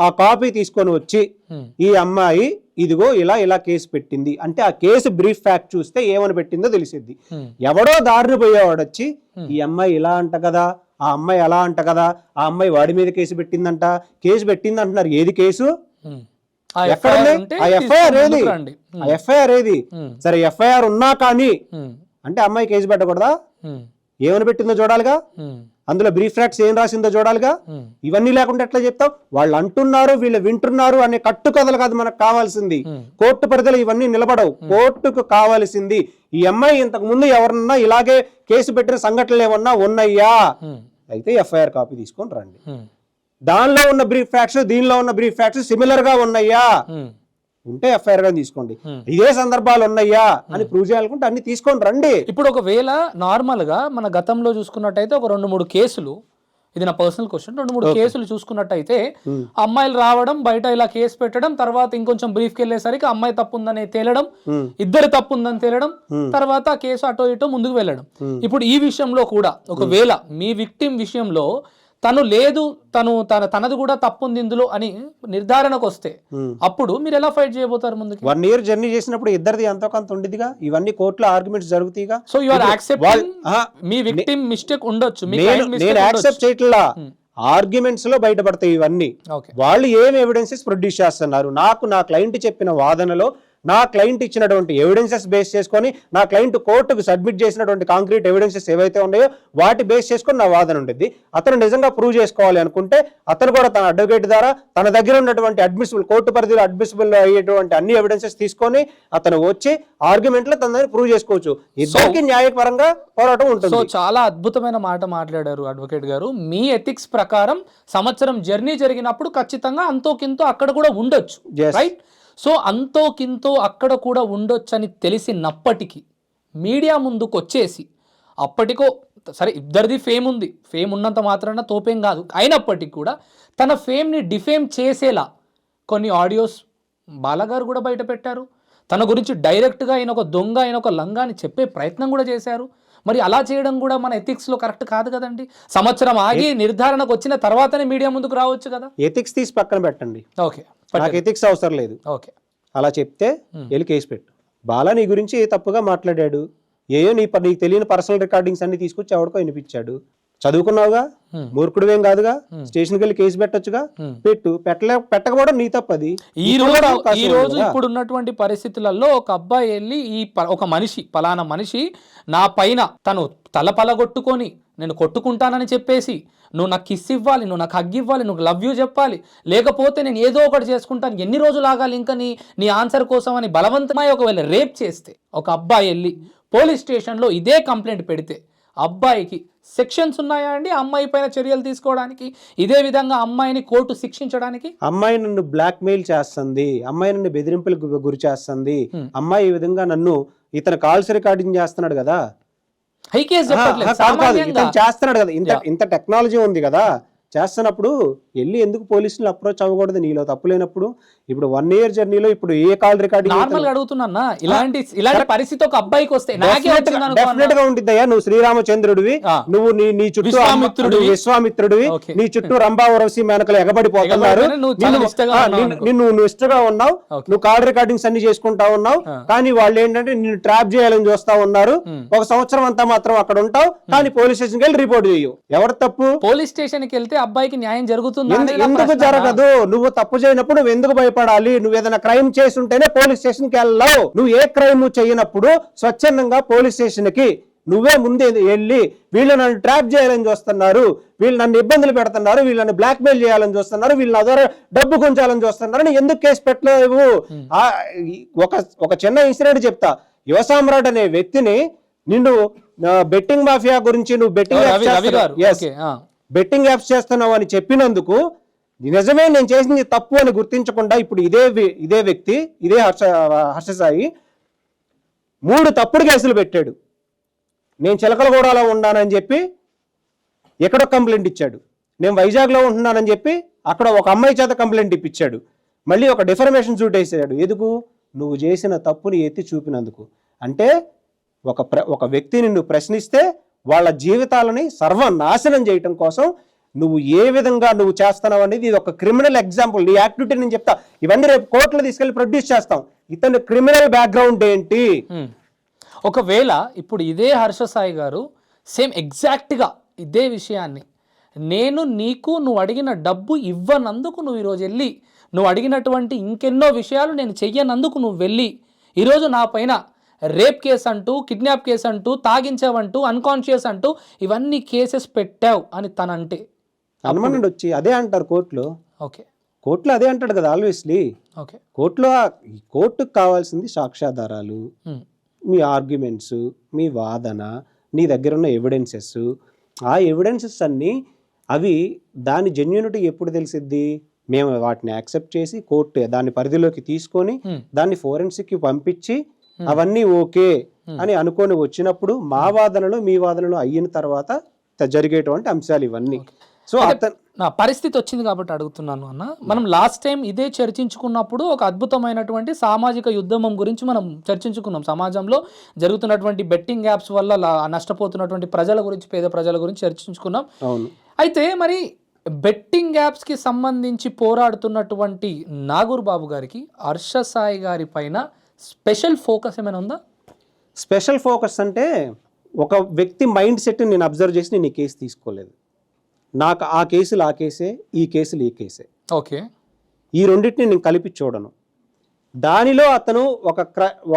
ఆ కాపీ తీసుకొని వచ్చి ఈ అమ్మాయి ఇదిగో ఇలా కేసు పెట్టింది అంటే ఆ కేసు బ్రీఫ్ ఫ్యాక్ట్ చూస్తే ఏమని పెట్టిందో తెలిసిద్ది. ఎవడో దారిని పోయేవాడు వచ్చి ఈ అమ్మాయి ఇలా అంట కదా, ఆ అమ్మాయి అలా అంట కదా, ఆ అమ్మాయి వాడి మీద కేసు పెట్టిందంట, కేసు పెట్టింది అంటున్నారు. ఏది కేసు, ఎక్కడుంది ఆ ఎఫ్ఐఆర్, ఏది సరే ఎఫ్ఐఆర్ ఉన్నా కానీ అంటే అమ్మాయి కేసు పెట్టకూడదా, ఏమని పెట్టిందో చూడాలిగా, అందులో బ్రీఫ్ ఫ్యాక్ట్స్ ఏం రాసిందో చూడాలిగా. ఇవన్నీ లేకుండా ఎట్లా చెప్తావు, వాళ్ళు అంటున్నారు వీళ్ళు వింటున్నారు అనే కట్టు కథలు కాదు మనకు కావాల్సింది. కోర్టు పరిధిలో ఇవన్నీ నిలబడవు. కోర్టుకు కావాల్సింది ఈ అమ్మాయి ఇంతకు ముందు ఎవరన్నా ఇలాగే కేసు పెట్టిన సంఘటనలు ఏమన్నా ఉన్నాయా, అయితే ఎఫ్ఐఆర్ కాపీ తీసుకొని రండి. దానిలో ఉన్న బ్రీఫ్ ఫ్యాక్ట్స్ దీనిలో ఉన్న బ్రీఫ్ ఫ్యాక్ట్స్ సిమిలర్ గా ఉన్నాయా, ఉంటే ఎఫ్ఐఆర్ గా తీసుకోండి. ఇదే సందర్భాలు ఉన్నాయా అని ప్రూవ్ చేయాలనుకుంటే అన్ని తీసుకొని రండి. ఇప్పుడు ఒకవేళ నార్మల్ గా మన గతంలో చూసుకున్నట్టయితే ఒక 2-3 కేసులు, ఇది నా పర్సనల్ క్వశ్చన్, 2-3 కేసులు చూసుకున్నట్టయితే అమ్మాయిలు రావడం, బయట ఇలా కేసు పెట్టడం, తర్వాత ఇంకొంచెం బ్రీఫ్కి వెళ్ళేసరికి అమ్మాయి తప్పు ఉందని తేలడం, ఇద్దరు తప్పు ఉందని తేలడం, తర్వాత ఆ కేసు అటో ఇటో ముందుకు వెళ్ళడం. ఇప్పుడు ఈ విషయంలో కూడా ఒకవేళ మీ విక్టిమ్ విషయంలో తను లేదు, తనది కూడా తప్పుంది ఇందులో అని నిర్ధారణకు వస్తే అప్పుడు మీరు ఎలా ఫైట్ చేయబోతారు ముందుకు? 1 year జర్నీ చేసినప్పుడు ఇద్దరిది ఎంతో కొంత ఉండిదిగా, ఇవన్నీ కోర్టులో ఆర్గ్యుమెంట్స్ జరుగుతాయిగా. సో యు ఆర్ యాక్సెప్టింగ్ మీ విక్టిమ్ మిస్టేక్ ఉండొచ్చు, నేను యాక్సెప్ట్ చేయట్లా, ఆర్గ్యుమెంట్స్ లో బయటపడతాయి ఇవన్నీ. వాళ్ళు ఏం ఎవిడెన్సెస్ ప్రొడ్యూస్ చేస్తున్నారు, నాకు నా క్లయింట్ చెప్పిన వాదనలో నా క్లయింట్ ఇచ్చినటువంటి ఎవిడెన్సెస్ బేస్ చేసుకొని, నా క్లయింట్ కోర్టుకు సబ్మిట్ చేసినటువంటి కాంక్రీట్ ఎవిడెన్సెస్ ఏవైతే ఉన్నాయో వాటి బేస్ చేసుకొని నా వాదన ఉంటుంది. అతను నిజంగా ప్రూవ్ చేసుకోవాలి అనుకుంటే అతను కూడా తన అడ్వకేట్ ద్వారా తన దగ్గర ఉన్నటువంటి అడ్మిసిబుల్, కోర్టు పరిధిలో అడ్మిసిబుల్ అయ్యేటువంటి అన్ని ఎవిడెన్సెస్ తీసుకొని అతను వచ్చి ఆర్గ్యుమెంట్ లో తన దగ్గర ప్రూవ్ చేసుకోవచ్చు. ఇద్దరికి న్యాయపరంగా పోరాటం ఉంటుంది. సో చాలా అద్భుతమైన మాట మాట్లాడారు అడ్వకేట్ గారు. మీ ఎథిక్స్ ప్రకారం సంవత్సరం జర్నీ జరిగినప్పుడు ఖచ్చితంగా అంతో కింతో అక్కడ కూడా ఉండొచ్చు, రైట్? సో అంతో కింతో అక్కడ కూడా ఉండొచ్చు అని తెలిసినప్పటికీ మీడియా ముందుకు వచ్చేసి, అప్పటికో సరే ఇద్దరిది ఫేమ్ ఉంది, ఫేమ్ ఉన్నంత మాత్రాన తోపేం కాదు, అయినప్పటికీ కూడా తన ఫేమ్ని డిఫేమ్ చేసేలా కొన్ని ఆడియోస్ బాలగారు కూడా బయట పెట్టారు. తన గురించి డైరెక్ట్గా ఆయన ఒక దొంగ, ఆయన ఒక లంగా అని చెప్పే ప్రయత్నం కూడా చేశారు. మరి అలా చేయడం కూడా మన ఎథిక్స్లో కరెక్ట్ కాదు కదండి. సంవత్సరం ఆగి నిర్ధారణకు వచ్చిన తర్వాతనే మీడియా ముందుకు రావచ్చు కదా. ఎథిక్స్ తీసి పక్కన పెట్టండి, ఓకే, నాకు ఎథిక్స్ అవసరం లేదు. ఓకే, అలా చెప్తే వెళ్ళి కేసు పెట్టు. బాలా నీ గురించి తప్పుగా మాట్లాడాడు, నీకు తెలియని పర్సనల్ రికార్డింగ్స్ అన్ని తీసుకొచ్చి ఎవరికో వినిపించాడు. చదువుకున్నావుగా, మూర్ఖుడువేం కాదుగా, స్టేషన్కి వెళ్ళి కేసు పెట్టొచ్చుగా, పెట్టు. పెట్టకపోవడం నీ తప్పది. ఈ రోజు ఇప్పుడు ఉన్నటువంటి పరిస్థితులలో ఒక అబ్బాయి వెళ్ళి ఒక మనిషి, పలానా మనిషి నా పైన తను తల పలగొట్టుకొని నేను కొట్టుకుంటానని చెప్పేసి, నువ్వు నాకు కిస్ ఇవ్వాలి, నువ్వు నాకు హగ్ ఇవ్వాలి, నువ్వు లవ్ యూ చెప్పాలి, లేకపోతే నేను ఏదో ఒకటి చేసుకుంటాను, ఎన్ని రోజులు ఆగాలి ఇంకా నీ ఆన్సర్ కోసం అని బలవంతమై ఒకవేళ రేప్ చేస్తే, ఒక అబ్బాయి వెళ్ళి పోలీస్ స్టేషన్లో ఇదే కంప్లైంట్ పెడితే అబ్బాయికి సెక్షన్స్ ఉన్నాయా అండి అమ్మాయి పైన చర్యలు తీసుకోవడానికి, ఇదే విధంగా అమ్మాయిని కోర్టు శిక్షించడానికి? అమ్మాయి నన్ను బ్లాక్ మెయిల్ చేస్తుంది, అమ్మాయి నన్ను బెదిరింపులకు గురి చేస్తుంది, అమ్మాయి ఈ విధంగా నన్ను ఇతను కాల్స్ రికార్డింగ్ చేస్తున్నాడు కదా, చేస్తున్నాడు కదా, ఇంత టెక్నాలజీ ఉంది కదా, చేస్తున్నప్పుడు వెళ్ళి ఎందుకు పోలీసులు అప్రోచ్ అవ్వకూడదు నీలో తప్పు లేనప్పుడు? ఇప్పుడు 1 year జర్నీలో ఇప్పుడు ఏ కాల్ రికార్డింగ్ నార్మల్ అడుగుతున్నా, ఇలాంటి పరిస్థితి ఒక అబ్బాయికి వస్తే డెఫినెట్ గా ఉంటుందయ్యా. నువ్వు శ్రీరామచంద్రుడివి, నువ్వు నీ చుట్టూ విశ్వామిత్రుడివి, నీ చుట్టూ రంభా ఉరవశి మేనకలు ఎగబడిపోతున్నారు, నువ్వు ఇష్టగా ఉన్నావు, నువ్వు కాల్ రికార్డింగ్స్ అన్ని చేసుకుంటా ఉన్నావు, కానీ వాళ్ళు ఏంటంటే నిన్ను ట్రాప్ చేయాలని చూస్తా ఉన్నారు. 1 సంవత్సరం అంతా మాత్రం అక్కడ ఉంటావు, కానీ పోలీస్ స్టేషన్కి వెళ్ళి రిపోర్ట్ చేయవు. ఎవరు తప్పు? పోలీస్ స్టేషన్ కి వెళ్తే అబ్బాయికి న్యాయం జరుగుతుంది. ఎందుకు జరగదు? నువ్వు తప్పు చేయనప్పుడు నువ్వు ఎందుకు భయపడాలి? నువ్వు ఏదైనా క్రైమ్ చేసి ఉంటేనే పోలీస్ స్టేషన్ కి వెళ్ళావు. నువ్వు ఏ క్రైమ్ చేయనప్పుడు స్వచ్ఛందంగా పోలీస్ స్టేషన్ కి నువ్వే ముందే వెళ్ళి వీళ్ళు నన్ను ట్రాప్ చేయాలని చూస్తున్నారు, వీళ్ళు నన్ను ఇబ్బందులు పెడుతున్నారు, వీళ్ళని బ్లాక్ మెయిల్ చేయాలని చూస్తున్నారు, వీళ్ళ ద్వారా డబ్బు గుంచాలని చూస్తున్నారు, ఎందుకు కేసు పెట్టలేవు? ఒక చిన్న ఇన్సిడెంట్ చెప్తా. యువ సామ్రాట్ అనే వ్యక్తిని నిన్ను బెట్టింగ్ మాఫియా గురించి, నువ్వు బెట్టింగ్ యాప్స్ చేస్తున్నావు అని చెప్పినందుకు నిజమే నేను చేసింది తప్పు అని గుర్తించకుండా ఇప్పుడు ఇదే వ్యక్తి, ఇదే హర్షసాయి 3 తప్పుడు కేసులు పెట్టాడు. నేను చిలకలగూడలో ఉన్నానని చెప్పి ఎక్కడో కంప్లైంట్ ఇచ్చాడు, నేను వైజాగ్లో ఉంటున్నానని చెప్పి అక్కడ ఒక అమ్మాయి చేత కంప్లైంట్ ఇప్పించాడు, మళ్ళీ ఒక డిఫర్మేషన్ సూట్ వేసాడు. ఎందుకు? నువ్వు చేసిన తప్పుని ఎత్తి చూపినందుకు. అంటే ఒక వ్యక్తి నిన్ను ప్రశ్నిస్తే వాళ్ళ జీవితాలని సర్వనాశనం చేయటం కోసం నువ్వు ఏ విధంగా నువ్వు చేస్తున్నావు అనేది ఇది ఒక క్రిమినల్ ఎగ్జాంపుల్. నీ యాక్టివిటీ నేను చెప్తా, ఇవన్నీ రేపు కోర్టులో తీసుకెళ్లి ప్రొడ్యూస్ చేస్తాం. ఇతని క్రిమినల్ బ్యాక్గ్రౌండ్ ఏంటి? ఒకవేళ ఇప్పుడు ఇదే హర్షసాయి గారు సేమ్ ఎగ్జాక్ట్గా ఇదే విషయాన్ని నువ్వు అడిగిన డబ్బు ఇవ్వనందుకు నువ్వు ఈరోజు వెళ్ళి నువ్వు అడిగినటువంటి ఇంకెన్నో విషయాలు నేను చెయ్యనందుకు నువ్వు వెళ్ళి ఈరోజు నా పైన రేప్ కేసు అంటూ, కిడ్నాప్ కేసు అంటూ, తాగించావంటూ, అన్కాన్షియస్ అంటూ ఇవన్నీ కేసెస్ పెట్టావు అని తనంటే అనుమానం వచ్చి అదే అంటారు కోర్టులో. ఓకే, కోర్టులో అదే అంటాడు కదా ఆల్వేస్లీ. ఓకే, కోర్టుకు కావాల్సింది సాక్ష్యాధారాలు, మీ ఆర్గ్యుమెంట్స్, మీ వాదన, నీ దగ్గర ఉన్న ఎవిడెన్సెస్. ఆ ఎవిడెన్సెస్ అన్నీ అవి దాని జెన్యూనిటీ ఎప్పుడు తెలిసిద్ది? మేము వాటిని యాక్సెప్ట్ చేసి కోర్టు దాన్ని పరిధిలోకి తీసుకొని దాన్ని ఫోరెన్సిక్కి పంపించి అవన్నీ ఓకే అని అనుకొని వచ్చినప్పుడు మా వాదనలు మీ వాదనలు అయిన తర్వాత జరిగేటువంటి అంశాలు ఇవన్నీ. సో నా పరిస్థితి వచ్చింది కాబట్టి అడుగుతున్నాను అన్న. మనం లాస్ట్ టైం ఇదే చర్చించుకున్నప్పుడు ఒక అద్భుతమైనటువంటి సామాజిక యుద్ధం గురించి మనం చర్చించుకున్నాం. సమాజంలో జరుగుతున్నటువంటి బెట్టింగ్ యాప్స్ వల్ల నష్టపోతున్నటువంటి ప్రజల గురించి, పేద ప్రజల గురించి చర్చించుకున్నాం. అయితే మరి బెట్టింగ్ యాప్స్కి సంబంధించి పోరాడుతున్నటువంటి నాగూర్ బాబు గారికి హర్షసాయి గారి పైన స్పెషల్ ఫోకస్ ఏమైనా ఉందా? స్పెషల్ ఫోకస్ అంటే ఒక వ్యక్తి మైండ్ సెట్ నేను అబ్జర్వ్ చేసి నేను ఈ కేసు తీసుకోలేదు. నాకు ఆ కేసులు ఆ కేసే, ఈ కేసులు ఈ కేసే. ఓకే, ఈ రెండింటిని నేను కలిపి చూడను. దానిలో అతను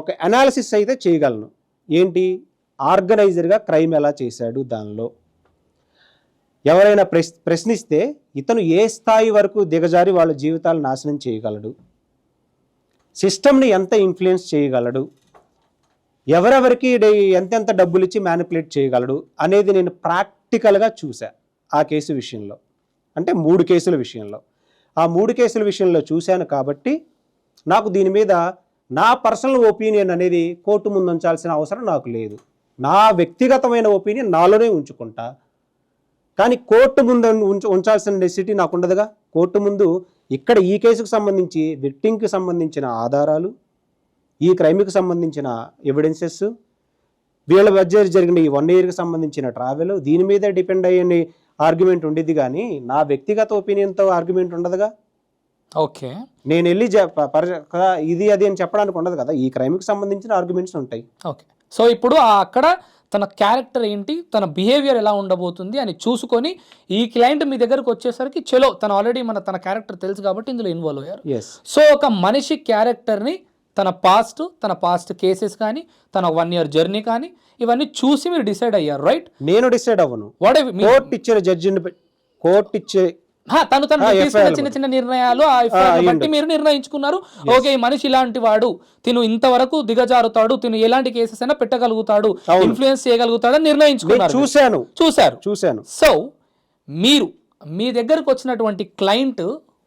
ఒక అనాలిసిస్ అయితే చేయగలను. ఏంటి, ఆర్గనైజర్గా క్రైమ్ ఎలా చేశాడు, దానిలో ఎవరైనా ప్రశ్నిస్తే ఇతను ఏ స్థాయి వరకు దిగజారి వాళ్ళ జీవితాలు నాశనం చేయగలడు, సిస్టమ్ని ఎంత ఇన్ఫ్లుయెన్స్ చేయగలడు, ఎవరెవరికి ఎంతెంత డబ్బులు ఇచ్చి మ్యానిపులేట్ చేయగలడు అనేది నేను ప్రాక్టికల్గా చూసా ఆ కేసు విషయంలో. అంటే 3 కేసుల విషయంలో. ఆ 3 కేసుల విషయంలో చూశాను కాబట్టి నాకు దీని మీద నా పర్సనల్ ఒపీనియన్ అనేది కోర్టు ముందు ఉంచాల్సిన అవసరం నాకు లేదు. నా వ్యక్తిగతమైన ఒపీనియన్ నాలోనే ఉంచుకుంటా. కానీ కోర్టు ముందు ఉంచాల్సిన నెసిటీ నాకు ఉండదుగా. కోర్టు ముందు ఇక్కడ ఈ కేసుకు సంబంధించి విక్టిమ్కి సంబంధించిన ఆధారాలు, ఈ క్రైమ్కి సంబంధించిన ఎవిడెన్సెస్, వీళ్ళ మధ్య జరిగిన ఈ 1 yearకి సంబంధించిన ట్రావెల్, దీని మీద డిపెండ్ అయ్యే ఆర్గ్యుమెంట్ ఉండేది. కానీ నా వ్యక్తిగత ఒపీనియన్తో ఆర్గ్యుమెంట్ ఉండదుగా. ఓకే, నేను వెళ్ళి ఇది అది అని చెప్పడానికి ఉండదు కదా. ఈ క్రైమ్కి సంబంధించిన ఆర్గ్యుమెంట్స్ ఉంటాయి. ఓకే. సో ఇప్పుడు అక్కడ తన క్యారెక్టర్ ఏంటి, తన బిహేవియర్ ఎలా ఉండబోతుంది అని చూసుకొని ఈ క్లయింట్ మీ దగ్గరకు వచ్చేసరికి చలో తను ఆల్రెడీ తన క్యారెక్టర్ తెలుసు కాబట్టి ఇందులో ఇన్వాల్వ్ అయ్యారు. సో ఒక మనిషి క్యారెక్టర్ని తన పాస్ట్ కేసెస్ కానీ, తన 1 year జర్నీ కానీ, ఇవన్నీ చూసి మీరు డిసైడ్ అయ్యారు, రైట్? నేను డిసైడ్ అవ్వను. కోర్టు ఇచ్చిన జడ్జిని కోర్టు ఇచ్చే తను తీసుకున్న చిన్న చిన్న నిర్ణయాలు బట్టి మీరు నిర్ణయించుకున్నారు. ఓకే, ఈ మనిషి ఇలాంటి వాడు, తిను ఇంతవరకు దిగజారుతాడు, తిను ఎలాంటి కేసెస్ అయినా పెట్టగలుగుతాడు, ఇన్ఫ్లుయెన్స్ చేయగలుగుతాడు అని నిర్ణయించుకున్నారు. చూశాను. సో మీరు మీ దగ్గరకు వచ్చినటువంటి క్లయింట్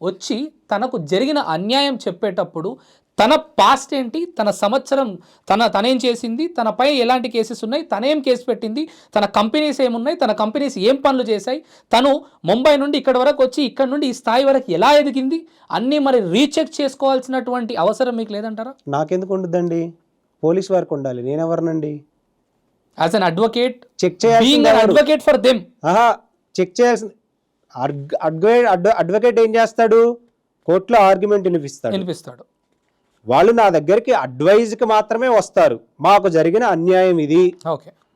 వచ్చి తనకు జరిగిన అన్యాయం చెప్పేటప్పుడు తన పాస్ట్ ఏంటి, తన సంవత్సరం, తనేం చేసింది, తనపై ఎలాంటి కేసెస్ ఉన్నాయి, తనేం కేసు పెట్టింది, తన కంపెనీస్ ఏమున్నాయి, తన కంపెనీస్ ఏం పనులు చేశాయి, తను ముంబై నుండి ఇక్కడ వరకు వచ్చి ఇక్కడ నుండి ఈ స్థాయి వరకు ఎలా ఎదిగింది అన్నీ మరి రీచెక్ చేసుకోవాల్సినటువంటి అవసరం మీకు లేదంటారా? నాకెందుకు ఉండదండి, పోలీస్ వారికి ఉండాలి. నేనెవరినండి? యాజ్ అన్ అడ్వకేట్ చెక్ చేయాలి. Advocate for them. చెక్ చేయాల్సింది. అడ్వకేట్ ఏం చేస్తాడు? కోర్టులో ఆర్గ్యుమెంట్ వినిపిస్తాడు. వాళ్ళు నా దగ్గరికి అడ్వైజ్కి మాత్రమే వస్తారు. మాకు జరిగిన అన్యాయం ఇది,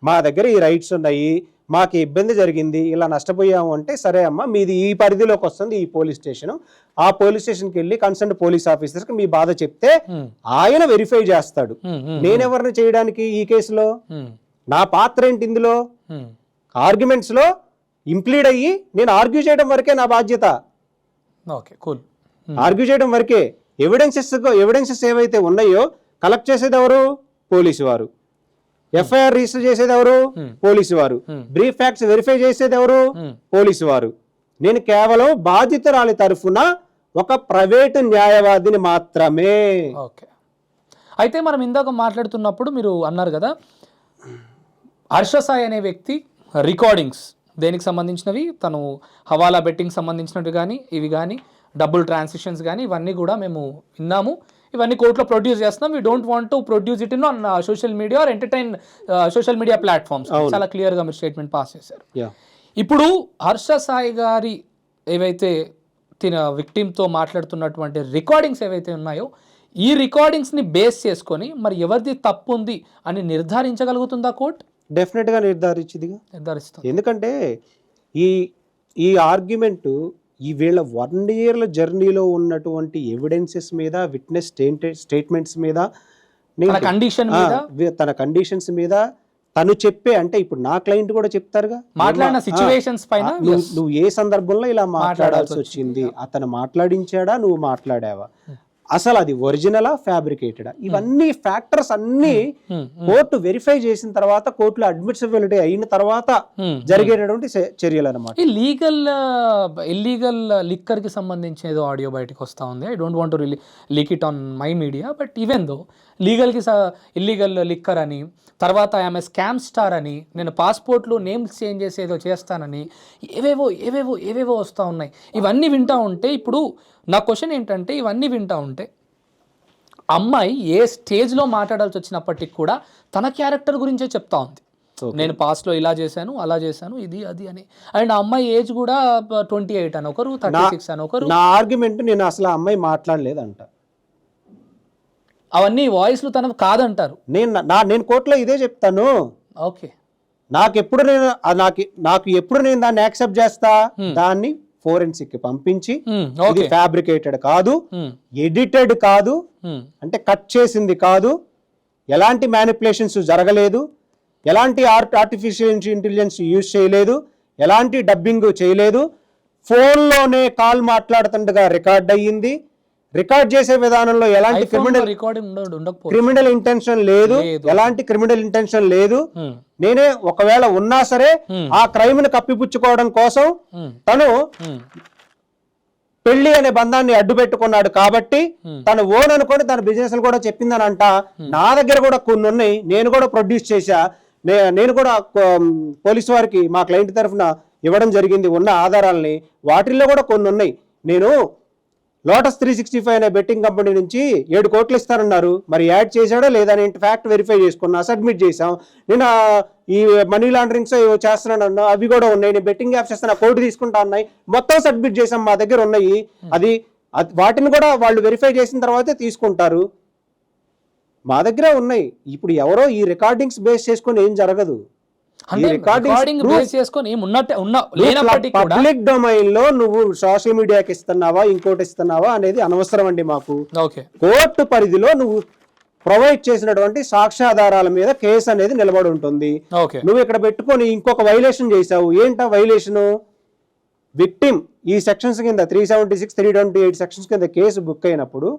మా దగ్గర ఈ రైట్స్ ఉన్నాయి, మాకు ఇబ్బంది జరిగింది, ఇలా నష్టపోయాము అంటే, సరే అమ్మ మీది ఈ పరిధిలోకి వస్తుంది ఈ పోలీస్ స్టేషన్, ఆ పోలీస్ స్టేషన్కి వెళ్ళి కన్సర్న్ పోలీస్ ఆఫీసర్కి మీ బాధ చెప్తే ఆయన వెరిఫై చేస్తాడు. నేనెవరిని చేయడానికి ఈ కేసులో? నా పాత్ర ఏంటి ఇందులో? ఆర్గ్యుమెంట్స్లో ఇంప్లీడ్ అయ్యి నేను ఆర్గ్యూ చేయడం వరకే నా బాధ్యత. ఆర్గ్యూ చేయడం వరకే. ఎవిడెన్సెస్ ఏవైతే ఉన్నాయో కలెక్ట్ చేసేది ఎవరు? పోలీసు వారు. ఎఫ్ఐఆర్ రిజిస్టర్ చేసేది ఎవరు? పోలీసు వారు. బ్రీఫ్ ఫ్యాక్ట్స్ వెరిఫై చేసేది ఎవరు? పోలీసు వారు. నేను కేవలం బాధితురాలి తరఫున ఒక ప్రైవేటు న్యాయవాదిని మాత్రమే. ఓకే. అయితే మనం ఇందాక మాట్లాడుతున్నప్పుడు మీరు అన్నారు కదా, హర్ష సాయి అనే వ్యక్తి రికార్డింగ్స్ దేనికి సంబంధించినవి, తను హవాలా బెట్టింగ్ సంబంధించినవి కానీ, ఇవి కానీ, డబుల్ ట్రాన్సాక్షన్స్ కానీ, ఇవన్నీ కూడా మేము విన్నాము, ఇవన్నీ కోర్టులో ప్రొడ్యూస్ చేస్తున్నాం. We don't want to produce it in on social media or entertain social media platforms. చాలా క్లియర్గా మీరు స్టేట్మెంట్ పాస్ చేశారు. ఇప్పుడు హర్ష సాయి గారి ఏవైతే తిన విక్టిమ్తో మాట్లాడుతున్నటువంటి రికార్డింగ్స్ ఏవైతే ఉన్నాయో, ఈ రికార్డింగ్స్ని బేస్ చేసుకొని మరి ఎవరిది తప్పు ఉంది అని నిర్ధారించగలుగుతుందా కోర్టు? డెఫినెట్గా నిర్ధారిస్తుంది. ఎందుకంటే ఈ ఆర్గ్యుమెంట్ ఈ వీళ్ళ 1 year జర్నీలో ఉన్నటువంటి ఎవిడెన్సెస్ మీద, విట్నెస్ స్టేట్మెంట్స్ మీద, తన కండిషన్స్ మీద, తను చెప్పే, అంటే ఇప్పుడు నా క్లయింట్ కూడా చెప్తారుగా మాట్లాడిన సిచ్యువేషన్స్ పైన, నువ్వు ఏ సందర్భంలో ఇలా మాట్లాడాల్సి వచ్చింది, అతను మాట్లాడించాడా, నువ్వు మాట్లాడావా, అసలు అది ఒరిజినలా ఫ్యాబ్రికేటెడా, ఇవన్నీ ఫ్యాక్టర్స్ అన్ని కోర్టు వెరిఫై చేసిన తర్వాత, కోర్టులో అడ్మిసిబిలిటీ అయిన తర్వాత జరిగేటటువంటి చర్యలు అనమాట. ఈ ఇల్లీగల్ లిక్కర్ కి సంబంధించిన ఏదో ఆడియో బయటకు వస్తా ఉంది. I don't want to leak it on my media, but even though illegal liquor అని, తర్వాత ఆమె స్కామ్ స్టార్ అని, నేను పాస్పోర్ట్లు నేమ్స్ చేంజ్ చేసేదో చేస్తానని, ఏవేవో వస్తూ ఉన్నాయి. ఇవన్నీ వింటూ ఉంటే, ఇప్పుడు నా క్వశ్చన్ ఏంటంటే, ఇవన్నీ వింటూ ఉంటే అమ్మాయి ఏ స్టేజ్లో మాట్లాడాల్సి వచ్చినప్పటికి కూడా తన క్యారెక్టర్ గురించే చెప్తా ఉంది. నేను పాస్ట్లో ఇలా చేశాను, అలా చేశాను, ఇది అది అని. అండ్ ఆ అమ్మాయి ఏజ్ కూడా 28 అని ఒకరు, 36 అని ఒకరు. నా ఆర్గ్యుమెంట్, నేను అసలు ఆ అమ్మాయి మాట్లాడలేదంట, అవన్నీ వాయిస్లు తనకు కాదంటారు. నేను కోర్టులో ఇదే చెప్తాను. ఓకే, నాకు ఎప్పుడు నేను దాన్ని యాక్సెప్ట్ చేస్తా, దాన్ని ఫోరెన్సిక్ పంపించి ఇది ఓకే ఫ్యాబ్రికేటెడ్ కాదు, ఎడిటెడ్ కాదు, అంటే కట్ చేసింది కాదు, ఎలాంటి మ్యానిపులేషన్స్ జరగలేదు, ఎలాంటి ఆర్టిఫిషియల్ ఇంటెలిజెన్స్ యూజ్ చేయలేదు, ఎలాంటి డబ్బింగ్ చేయలేదు, ఫోన్లోనే కాల్ మాట్లాడుతుండగా రికార్డ్ అయ్యింది, రికార్డ్ చేసే విధానంలో ఎలాంటి క్రిమినల్ ఇంటెన్షన్ లేదు, ఎలాంటి క్రిమినల్ ఇంటెన్షన్ లేదు. నేనే ఒకవేళ ఉన్నా సరే ఆ క్రైమ్ ని కప్పిపుచ్చుకోవడం కోసం తను పెళ్లి అనే బంధాన్ని అడ్డు పెట్టుకున్నాడు కాబట్టి తను ఓన్ అనుకోని తన బిజినెస్ కూడా చెప్పిందని అంట. నా దగ్గర కూడా కొన్ని ఉన్నాయి, నేను కూడా ప్రొడ్యూస్ చేశా, నేను కూడా పోలీసు వారికి మా క్లయింట్ తరఫున ఇవ్వడం జరిగింది ఉన్న ఆధారాలని. వాటిల్లో కూడా కొన్ని ఉన్నాయి. నేను లోటస్ 365 అనే బెట్టింగ్ కంపెనీ నుంచి 7 కోట్లు ఇస్తానన్నారు, మరి యాడ్ చేశాడో లేదా అని ఫ్యాక్ట్ వెరిఫై చేసుకున్నా, సబ్మిట్ చేశాం. నేను ఈ మనీ లాండరింగ్స్ చేస్తున్నాను, అవి కూడా ఉన్నాయి. నేను బెట్టింగ్ యాప్స్ చేస్తాను, కోర్టు తీసుకుంటా ఉన్నాయి, మొత్తం సబ్మిట్ చేసాం, మా దగ్గర ఉన్నాయి. అది వాటిని కూడా వాళ్ళు వెరిఫై చేసిన తర్వాతే తీసుకుంటారు, మా దగ్గర ఉన్నాయి. ఇప్పుడు ఎవరో ఈ రికార్డింగ్స్ బేస్ చేసుకొని ఏం జరగదు. పబ్లిక్ డొమైన్ లో నువ్వు సోషల్ మీడియాకి ఇస్తున్నావా ఇంకోటి ఇస్తున్నావా అనేది అనవసరం అండి మాకు. కోర్టు పరిధిలో నువ్వు ప్రొవైడ్ చేసినటువంటి సాక్ష్యాధారాల మీద కేసు అనేది నిలబడి ఉంటుంది. నువ్వు ఇక్కడ పెట్టుకొని ఇంకొక వైలేషన్ చేశావు. ఏంటా వైలేషను? విక్టిమ్ ఈ సెక్షన్స్ కింద 376, 328 సెక్షన్స్ కింద కేసు బుక్ అయినప్పుడు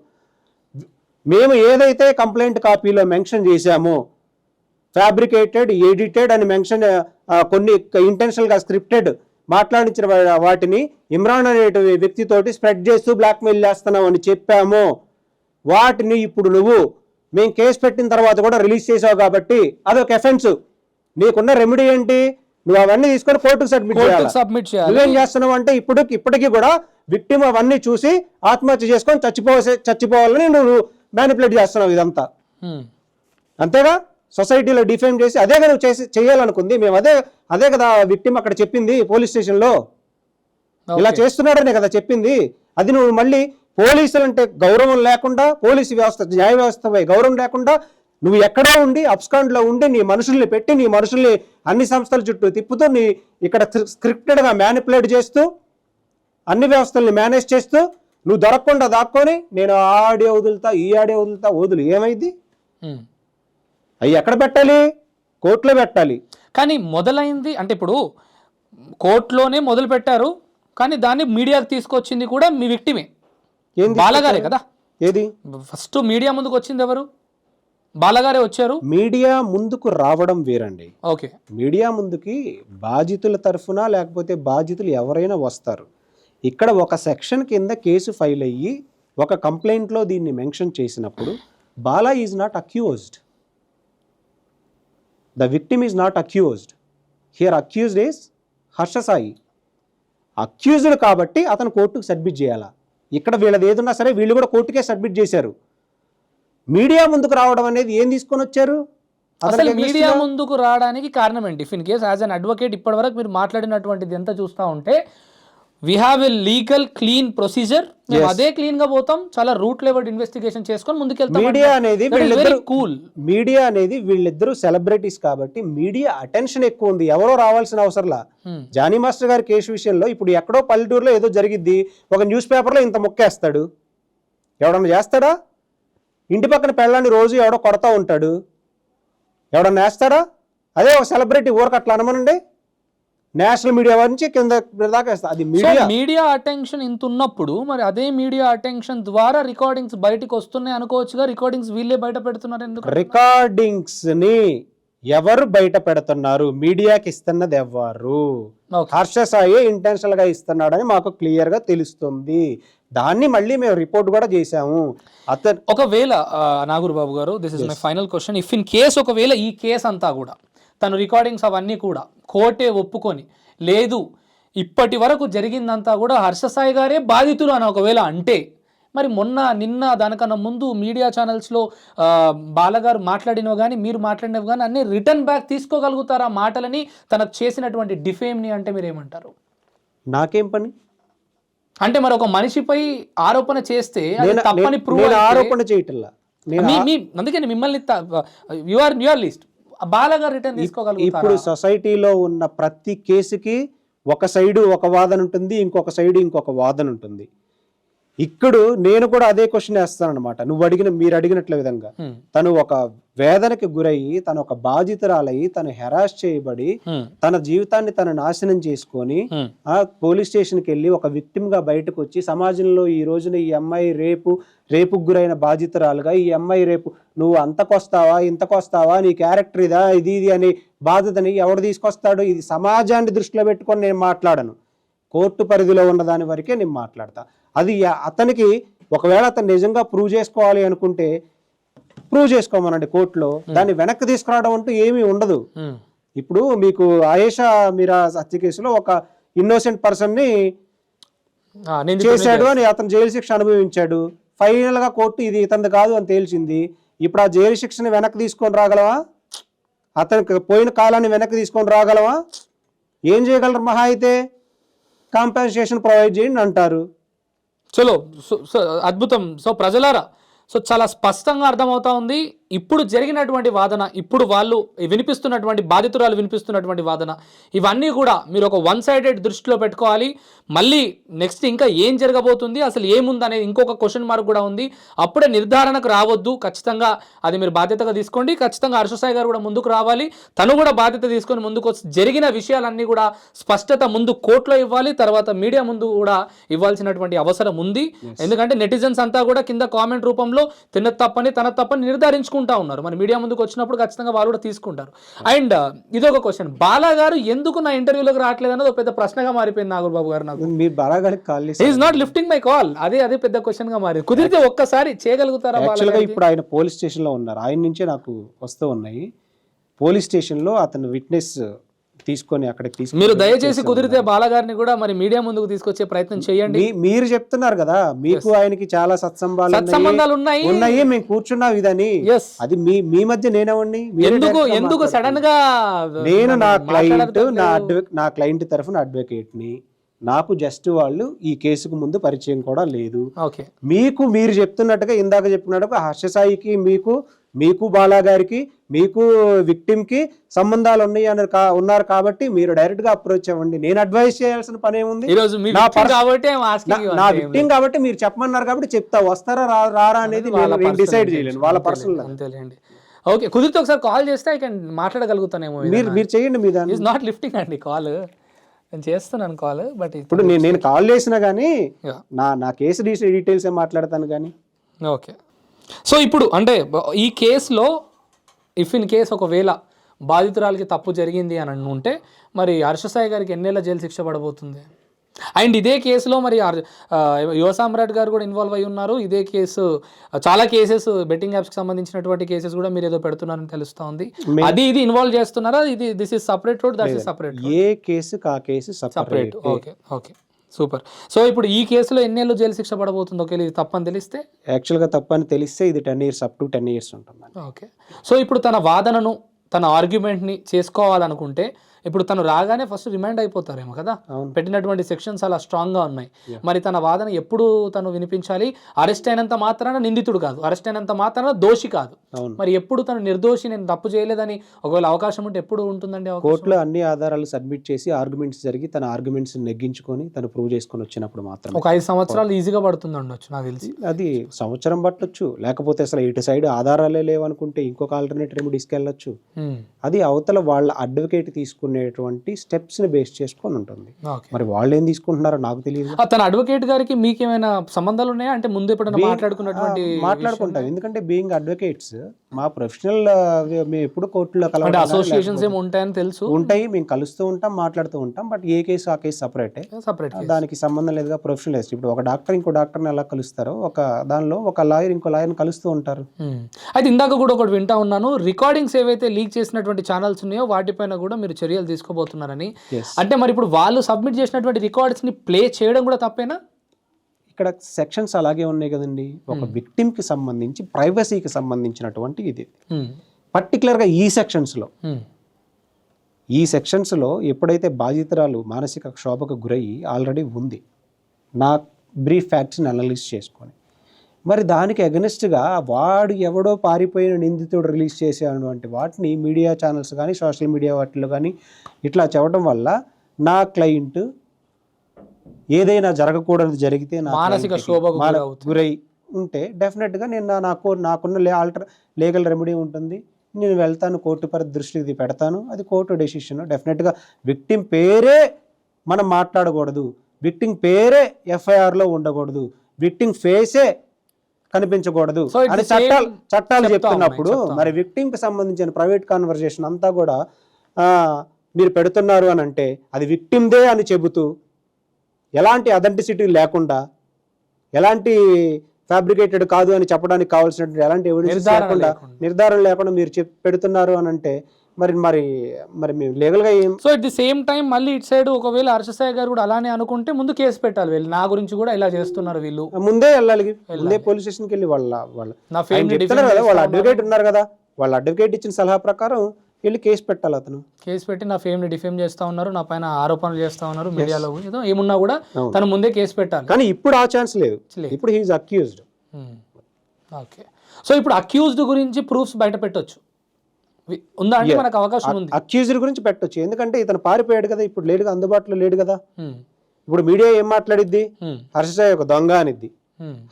మేము ఏదైతే కంప్లైంట్ కాపీలో మెన్షన్ చేశామో ఫ్యాబ్రికేటెడ్, ఎడిటెడ్ అని మెన్షన్, కొన్ని ఇంటెన్షనల్ గా స్క్రిప్టెడ్ మాట్లాడించిన వాటిని ఇమ్రాన్ అనే వ్యక్తితోటి స్ప్రెడ్ చేస్తూ బ్లాక్మెయిల్ చేస్తున్నావు అని చెప్పాము. వాటిని ఇప్పుడు నువ్వు మేము కేసు పెట్టిన తర్వాత కూడా రిలీజ్ చేసావు కాబట్టి అదొక ఎఫెన్స్. నీకున్న రెమెడీ ఏంటి? నువ్వు అవన్నీ తీసుకొని కోర్టుకు సబ్మిట్ చేయాలి. నువ్వేం చేస్తున్నావు అంటే ఇప్పటికీ కూడా విక్టిమ్ అవన్నీ చూసి ఆత్మహత్య చేసుకొని చచ్చిపోవాలని నువ్వు మ్యానిపులేట్ చేస్తున్నావు ఇదంతా. అంతేగా? సొసైటీలో డిఫేమ్ చేసి అదే కదా నువ్వు చేయాలనుకుంది. మేము అదే కదా విక్టిమ్ అక్కడ చెప్పింది పోలీస్ స్టేషన్లో, ఇలా చేస్తున్నాడనే కదా చెప్పింది. అది నువ్వు మళ్ళీ పోలీసులు అంటే గౌరవం లేకుండా, పోలీసు వ్యవస్థ న్యాయ వ్యవస్థపై గౌరవం లేకుండా నువ్వు ఎక్కడో ఉండి అబ్స్కాండ్లో ఉండి నీ మనుషుల్ని పెట్టి నీ మనుషుల్ని అన్ని సంస్థల చుట్టూ తిప్పుతూ నీ ఇక్కడ స్క్రిప్టెడ్గా మ్యానిపులేట్ చేస్తూ అన్ని వ్యవస్థల్ని మేనేజ్ చేస్తూ నువ్వు దొరకకుండా దాక్కొని నేను ఆ ఆడియో వదులుతా ఈ ఆడియో వదులుతా, వదులు ఏమైంది? అవి ఎక్కడ పెట్టాలి? కోర్టులో పెట్టాలి. కానీ మొదలైంది అంటే ఇప్పుడు కోర్టులోనే మొదలు పెట్టారు, కానీ దాన్ని మీడియాకి తీసుకొచ్చింది కూడా మీ విక్టిమే, బాలగారే కదా. ఏది ఫస్ట్ మీడియా ముందుకు వచ్చింది ఎవరు? బాలగారే వచ్చారు. మీడియా ముందుకు రావడం వేరండి. ఓకే, మీడియా ముందుకి బాధితుల తరఫున లేకపోతే బాధితులు ఎవరైనా వస్తారు. ఇక్కడ ఒక సెక్షన్ కింద కేసు ఫైల్ అయ్యి ఒక కంప్లైంట్లో దీన్ని మెన్షన్ చేసినప్పుడు Bala is not accused, the victim is not accused. Here accused is Harsha Sai. Accused కాబట్టి అతను కోర్టుకు సబ్మిట్ చేయాలా. ఇక్కడ వీళ్ళది ఏదున్నా సరే వీళ్ళు కూడా కోర్టుకే సబ్మిట్ చేశారు. మీడియా ముందుకు రావడం అనేది ఏం తీసుకొని వచ్చారు? అసలు మీడియా ముందుకు రావడానికి కారణం ఏంటి? If in case as an advocate ఇప్పటి వరకు మీరు మాట్లాడినటువంటిది ఎంత చూస్తూ ఉంటే we have a legal clean procedure, మేము అదే క్లీన్ గా పోతాం, చాలా రూట్ లెవెల్ ఇన్వెస్టిగేషన్ చేసుకొని ముందుకెళ్తాం. మీడియా అనేది కూల్. మీడియా అనేది వీళ్ళిద్దరూ సెలబ్రిటీస్ కాబట్టి మీడియా అటెన్షన్ ఎక్కువ ఉంది, ఎవరో రావాల్సిన అవసరంలా. జానీ మాస్టర్ గారి కేసు విషయంలో ఇప్పుడు ఎక్కడో పల్లెటూరులో ఏదో జరిగిద్ది, ఒక న్యూస్ పేపర్లో ఇంత మొక్కేస్తాడు, ఎవడన్నా చేస్తాడా? ఇంటి పక్కన పెళ్ళాన్ని రోజు ఎవడో కొడతా ఉంటాడు, ఎవడన్నా వేస్తాడా? అదే ఒక సెలబ్రిటీ ఊరికి అట్లా అనమనండి, నేషనల్ మీడియా నుంచి కింద దాకా వేస్తా. అది మీడియా అటెన్షన్ ఇంత ఉన్నప్పుడు మరి అదే మీడియా అటెన్షన్ ద్వారా రికార్డింగ్స్ బయటకు వస్తున్నాయి అనుకోవచ్చుగా. రికార్డింగ్స్ వీళ్ళే బయట పెడుతున్నారు ఎందుకు? రికార్డింగ్స్ ని ఎవరు బయట పెడుతున్నారు? మీడియాకి ఇస్తున్నది ఎవరు? హర్ష సాయి ఇంటెన్షనల్ గా ఇస్తున్నాడని మాకు క్లియర్ గా తెలుస్తుంది. దాన్ని మళ్ళీ మేము రిపోర్ట్ కూడా చేసాము. అతను ఒకవేళ నాగూర్ బాబు గారు, this is my final question, if in case ఒకవేళ ఈ కేసు అంతా కూడా తను రికార్డింగ్స్ అవన్నీ కూడా కోర్టే ఒప్పుకొని లేదు ఇప్పటి వరకు జరిగిందంతా కూడా హర్ష సాయి గారే బాధితులు అని ఒకవేళ అంటే, మరి నిన్న దానికన్నా ముందు మీడియా ఛానల్స్లో బాలగారు మాట్లాడినవి కానీ మీరు మాట్లాడినవి కానీ అన్ని రిటర్న్ బ్యాక్ తీసుకోగలుగుతారా మాటలని, తనకు చేసినటువంటి డిఫేమ్ని? అంటే మీరు ఏమంటారు? నాకేం పని అంటే మరి ఒక మనిషిపై ఆరోపణ చేస్తే తప్పని ప్రూవ్ ఆరోపణ చేయటంలా అందుకని మిమ్మల్ని యువర్ లిస్ట్ బాలగారు రిటర్న్ తీసుకోగలుగుతారా? ఇప్పుడు సొసైటీలో ఉన్న ప్రతి కేసుకి ఒక సైడు ఒక వాదన ఉంటుంది, ఇంకొక సైడు ఇంకొక వాదన ఉంటుంది. ఇక్కడ నేను కూడా అదే క్వశ్చన్ వేస్తానన్నమాట, మీరు అడిగినట్ల విధంగా. తను ఒక వేదనకి గురయ్యి, తను ఒక బాధితురాలయ్యి, తను హెరాస్ చేయబడి, తన జీవితాన్ని తను నాశనం చేసుకొని ఆ పోలీస్ స్టేషన్కి వెళ్ళి ఒక విక్టిమ్ గా బయటకు వచ్చి సమాజంలో ఈ రోజున ఈ అమ్మాయి రేపుకు గురైన బాధితురాలుగా, ఈ అమ్మాయి రేపు నువ్వు అంతకొస్తావా ఇంతకొస్తావా, నీ క్యారెక్టర్ ఇదా ఇది అని బాధ్యతని ఎవడు తీసుకొస్తాడు? ఇది సమాజాన్ని దృష్టిలో పెట్టుకొని నేను మాట్లాడను, కోర్టు పరిధిలో ఉన్న దాని వరకే నేను మాట్లాడతా. అది అతనికి ఒకవేళ అతను నిజంగా ప్రూవ్ చేసుకోవాలి అనుకుంటే ప్రూవ్ చేసుకోమనండి కోర్టులో, దాన్ని వెనక్కి తీసుకురావడం అంటూ ఏమీ ఉండదు. ఇప్పుడు మీకు ఆయేషా మీరా హత్య కేసులో ఒక ఇన్నోసెంట్ పర్సన్ ని చేశాడు అని అతను జైలు శిక్ష అనుభవించాడు. ఫైనల్ గా కోర్టు ఇది ఇతనిది కాదు అని తేల్చింది. ఇప్పుడు ఆ జైలు శిక్షని వెనక్కి తీసుకొని రాగలవా? అతనికి పోయిన కాలాన్ని వెనక్కి తీసుకొని రాగలవా? ఏం చేయగలరు? మహా అయితే కాంపెన్సేషన్ ప్రొవైడ్ చేయండి అంటారు. చలో అద్భుతం. సో ప్రజలారా, సో చాలా స్పష్టంగా అర్థమవుతా ఉంది ఇప్పుడు జరిగినటువంటి వాదన, ఇప్పుడు వాళ్ళు వినిపిస్తున్నటువంటి బాధితురాలు వినిపిస్తున్నటువంటి వాదన, ఇవన్నీ కూడా మీరు ఒక వన్ సైడెడ్ దృష్టిలో పెట్టుకోవాలి. మళ్ళీ నెక్స్ట్ ఇంకా ఏం జరగబోతుంది, అసలు ఏముంది అనేది ఇంకొక క్వశ్చన్ మార్క్ కూడా ఉంది. అప్పుడే నిర్ధారణకు రావద్దు, ఖచ్చితంగా అది మీరు బాధ్యతగా తీసుకోండి. ఖచ్చితంగా హర్ష సాయి గారు కూడా ముందుకు రావాలి, తను కూడా బాధ్యత తీసుకొని ముందుకు వచ్చి జరిగిన విషయాలన్నీ కూడా స్పష్టత ముందు కోర్టులో ఇవ్వాలి, తర్వాత మీడియా ముందు కూడా ఇవ్వాల్సినటువంటి అవసరం ఉంది. ఎందుకంటే నెటిజన్స్ అంతా కూడా కింద కామెంట్ రూపంలో తిన్న తప్పని తన తప్పని నిర్ధారించుకుంటా ఉన్నారు. మరి మీడియా ముందుకు వచ్చినప్పుడు ఖచ్చితంగా వాళ్ళు కూడా తీసుకుంటారు. అండ్ ఇదొక క్వశ్చన్, బాలా గారు ఎందుకు నా ఇంటర్వ్యూలోకి రావట్లేదు అన్నది ఒక పెద్ద ప్రశ్నగా మారిపోయింది నాగబాబు గారు. నాకు మీరు బాలా గారికి call is not lifting my call, అదే పెద్ద క్వశ్చన్ గా మారింది. కుదిరితే ఒక్కసారి చేయగలుగుతారా? ఇప్పుడు ఆయన పోలీస్ స్టేషన్ లో ఉన్నారు, ఆయన నుంచే నాకు వస్తూ ఉన్నాయి. పోలీస్ స్టేషన్ లో అతను విట్నెస్ తీసుకొని అక్కడికి మీరు దయచేసి కుదిరితే బాలగారిని కూడా మరి మీడియా ముందుకు తీసుకొచ్చే ప్రయత్నం చేయండి. మీరు చెప్తున్నారు కదా మీకు ఆయనకి చాలా సత్సంబంధాలు ఉన్నాయి, మేము కూర్చున్నాం ఇదని. అది మీ మధ్య నేనవండి. ఎందుకు సడన్ గా నేను నా క్లయింట్ తరఫున అడ్వకేట్ ని, నాకు జస్ట్ వాళ్ళు ఈ కేసుకు ముందు పరిచయం కూడా లేదు. మీరు చెప్తున్నట్టుగా ఇందాక చెప్పినట్టుగా హర్ష సాయికి మీకు బాలా గారికి మీకు విక్టిమ్ కి సంబంధాలు ఉన్నారు కాబట్టి మీరు డైరెక్ట్ గా అప్రోచ్ అవ్వండి. నేను అడ్వైస్ చేయాల్సిన పని ఏముంది? నా విక్టిమ్ కాబట్టి మీరు చెప్పమన్నారు కాబట్టి చెప్తా. వస్తారా రారా అనేది నేను డిసైడ్ చేయలేను, వాళ్ళ పర్సనల్. ఓకే, కుదిరితే ఒకసారి కాల్ చేస్తే ఐ కెన్ మాట్లాడగలుగుతానేమో. మీరు చేయండి. మీ దాన్ని నాట్ లిఫ్టింగ్ అండి కాల్, నేను చేస్తున్నాను కాల్. బట్ ఇప్పుడు నేను కాల్ చేసినా కానీ నా కేసు డీటెయిల్స్ మాట్లాడతాను కానీ. ఓకే, సో ఇప్పుడు అంటే ఈ కేసులో ఇఫ్ ఇన్ కేసు ఒకవేళ బాధితురాలకి తప్పు జరిగింది అని అనుకుంటే మరి హర్ష సాయి గారికి ఎన్నేళ్ళ జైలు శిక్ష పడబోతుంది? అండ్ ఇదే కేసులో మరి యువ సామ్రాట్ గారు కూడా ఇన్వాల్వ్ అయి ఉన్నారు. ఇదే కేసు చాలా కేసెస్ బెట్టింగ్ యాప్స్కి సంబంధించినటువంటి కేసెస్ కూడా మీరు ఏదో పెడుతున్నారని తెలుస్తా ఉంది. ఇది ఇన్వాల్వ్ చేస్తున్నారా? This is separate road, that is separate. ఏ కేసు ఆ case separate. Okay super. So ఇప్పుడు ఈ కేసులో ఎన్నేళ్ళు జైలు శిక్ష పడబోతుంది ఒకవేళ ఇది తప్పని తెలిస్తే? యాక్చువల్గా తప్పని తెలిస్తే ఇది 10 years అప్ టు 10 years ఉంటుంది. ఓకే, సో ఇప్పుడు తన వాదనను తన ఆర్గ్యుమెంట్ని చేసుకోవాలనుకుంటే ఇప్పుడు తను రాగానే ఫస్ట్ రిమైండ్ అయిపోతారేమో కదా, పెట్టినటువంటి సెక్షన్స్ అలా స్ట్రాంగ్గా ఉన్నాయి. మరి తన వాదన ఎప్పుడు తను వినిపించాలి? అరెస్ట్ అయినంత మాత్రాన నిందితుడు కాదు, అరెస్ట్ అయినంత మాత్రాన దోషి కాదు. మరి ఎప్పుడు తను నిర్దోషి, నేను తప్పు చేయలేదని ఒకవేళ అవకాశం ఉంటే ఎప్పుడు ఉంటుందండి? కోర్టులో అన్ని ఆధారాలు సబ్మిట్ చేసి ఆర్గ్యుమెంట్స్ జరిగి తన ఆర్గ్యుమెంట్స్ నెగ్గించుకొని తను ప్రూవ్ చేసుకొని వచ్చినప్పుడు మాత్రం ఒక 5 సంవత్సరాలు ఈజీగా పడుతుంది ఉండొచ్చు నాకు తెలిసి. అది సంవత్సరం పట్టొచ్చు, లేకపోతే అసలు ఇటు సైడ్ ఆధారాలే లేవనుకుంటే ఇంకొక ఆల్టర్నేట్ రెమెడీస్కి వెళ్ళొచ్చు. అది అవతల వాళ్ళ అడ్వకేట్ తీసుకునేటువంటి స్టెప్స్ ని బేస్ చేసుకొని ఉంటుంది. మరి వాళ్ళు ఏం తీసుకుంటున్నారో నాకు తెలియదు. తన అడ్వకేట్ గారికి మీకు ఏమైనా సంబంధాలు ఉన్నాయా? అంటే ముందు ఎప్పుడైనా మాట్లాడుకుంటాం. ఎందుకంటే బీయింగ్ అడ్వకేట్స్ మా ప్రొఫెషనల్, మేము ఎప్పుడు కోర్టులో అసోసియేషన్స్ ఏమి ఉంటాయని తెలుసు, ఉంటాయి, మేము కలుస్తూ ఉంటాం, మాట్లాడుతూ ఉంటాం. బట్ ఏ కేసు ఆ కేసు సపరేట్, దానికి సంబంధం లేదుగా. ప్రొఫెషనలిస్ట్ ఇప్పుడు ఒక డాక్టర్ ఇంకో డాక్టర్ని ఎలా కలుస్తారో, ఒక దానిలో ఒక లాయర్ ఇంకో లాయర్ని కలుస్తూ ఉంటారు. అయితే ఇందాక కూడా ఒకటి వింటా ఉన్నాను, రికార్డింగ్స్ ఏవైతే లీక్ చేసినటువంటి ఛానల్స్ ఉన్నాయో వాటిపైన కూడా మీరు చర్యలు తీసుకోబోతున్నారని. అంటే మరి ఇప్పుడు వాళ్ళు సబ్మిట్ చేసినటువంటి రికార్డ్స్ ని ప్లే చేయడం కూడా తప్పేనా? ఇక్కడ సెక్షన్స్ అలాగే ఉన్నాయి కదండి. ఒక విక్టిమ్ కి సంబంధించి ప్రైవసీకి సంబంధించినటువంటి ఇది పర్టికులర్గా ఈ సెక్షన్స్లో ఎప్పుడైతే బాధితురాలు మానసిక క్షోభకు గురయ్యి ఆల్రెడీ ఉంది, నా బ్రీఫ్ ఫ్యాక్ట్స్ని అనలైజ్ చేసుకొని, మరి దానికి అగెనిస్ట్గా వాడు ఎవడో పారిపోయిన నిందితుడు రిలీజ్ చేసేటువంటి వాటిని మీడియా ఛానల్స్ కానీ సోషల్ మీడియా వాటిలో కానీ ఇట్లా చెప్పడం వల్ల నా క్లయింట్ ఏదైనా జరగకూడదు జరిగితే నా మానసిక client కి క్షోభకు గురై ఉంటే డెఫినెట్గా నేను నాకున్న లీగల్ రెమెడీ ఉంటుంది, నేను వెళ్తాను, కోర్టు దృష్టికి పెడతాను, అది కోర్టు డెసిషన్. డెఫినెట్గా విక్టిమ్ పేరే మనం మాట్లాడకూడదు, విక్టిమ్ పేరే ఎఫ్ఐఆర్లో ఉండకూడదు, విక్టిమ్ ఫేసే కనిపించకూడదు So it's అని the same చట్టాలు చెప్తా చెప్తున్నప్పుడు ఉన్నాయి. మరి విక్టిమ్కి సంబంధించిన ప్రైవేట్ కాన్వర్జేషన్ అంతా కూడా మీరు పెడుతున్నారు అని అంటే అది విక్టిమ్దే అని చెబుతూ ఎలాంటి అథెంటిసిటీ లేకుండా, ఎలాంటి ఫ్యాబ్రికేటెడ్ కాదు అని చెప్పడానికి కావాల్సినటువంటి ఎలాంటి ఎవిడెన్స్ లేకుండా, నిర్ధారణ లేకుండా మీరు పెడుతున్నారు అని అంటే మరి మరి మరి మేము లీగల్గా ఏం. So at the same time మళ్ళీ ఇటు సైడ్ ఒకవేళ హర్షసాయి గారు కూడా అలానే అనుకుంటే ముందు కేసు పెట్టాలి, వీళ్ళు నా గురించి కూడా ఇలా చేస్తున్నారు వీళ్ళు, ముందే వెళ్ళాలి, ముందే పోలీస్ స్టేషన్కి వెళ్ళి వాళ్ళ నా ఆయన ఫేమ్ చెప్తున్నారు కదా, వాళ్ళ అడ్వకేట్ ఉన్నారు కదా, వాళ్ళ అడ్వకేట్ ఇచ్చిన సలహా ప్రకారం వెళ్ళి కేసు పెట్టాలి. అతను కేసు పెట్టి నా ఫేమ్ ని డిఫేమ్ చేస్తా ఉన్నారు, నా పైన ఆరోపణలు చేస్తా ఉన్నారు, మీడియాలో ఏదో ఏమున్నా కూడా తను ముందే కేసు పెట్టాలి. కానీ ఇప్పుడు ఆ ఛాన్స్ లేదు, ఇప్పుడు హీఈస్ అక్యూజ్డ్. ఓకే, సో ఇప్పుడు అక్యూజ్డ్ గురించి ప్రూఫ్స్ బయట పెట్టొచ్చు ఉందా అంటే మనకు అవకాశం ఉంది? అక్యూజ్డ్ గురించి పెట్టొచ్చు, ఎందుకంటే ఇతను పారిపోయాడు కదా, ఇప్పుడు లేడుగా, అందుబాటులో లేడు కదా. ఇప్పుడు మీడియా ఏం మాట్లాడిద్ది, హర్షసాయి ఒక దొంగ అనిద్ది,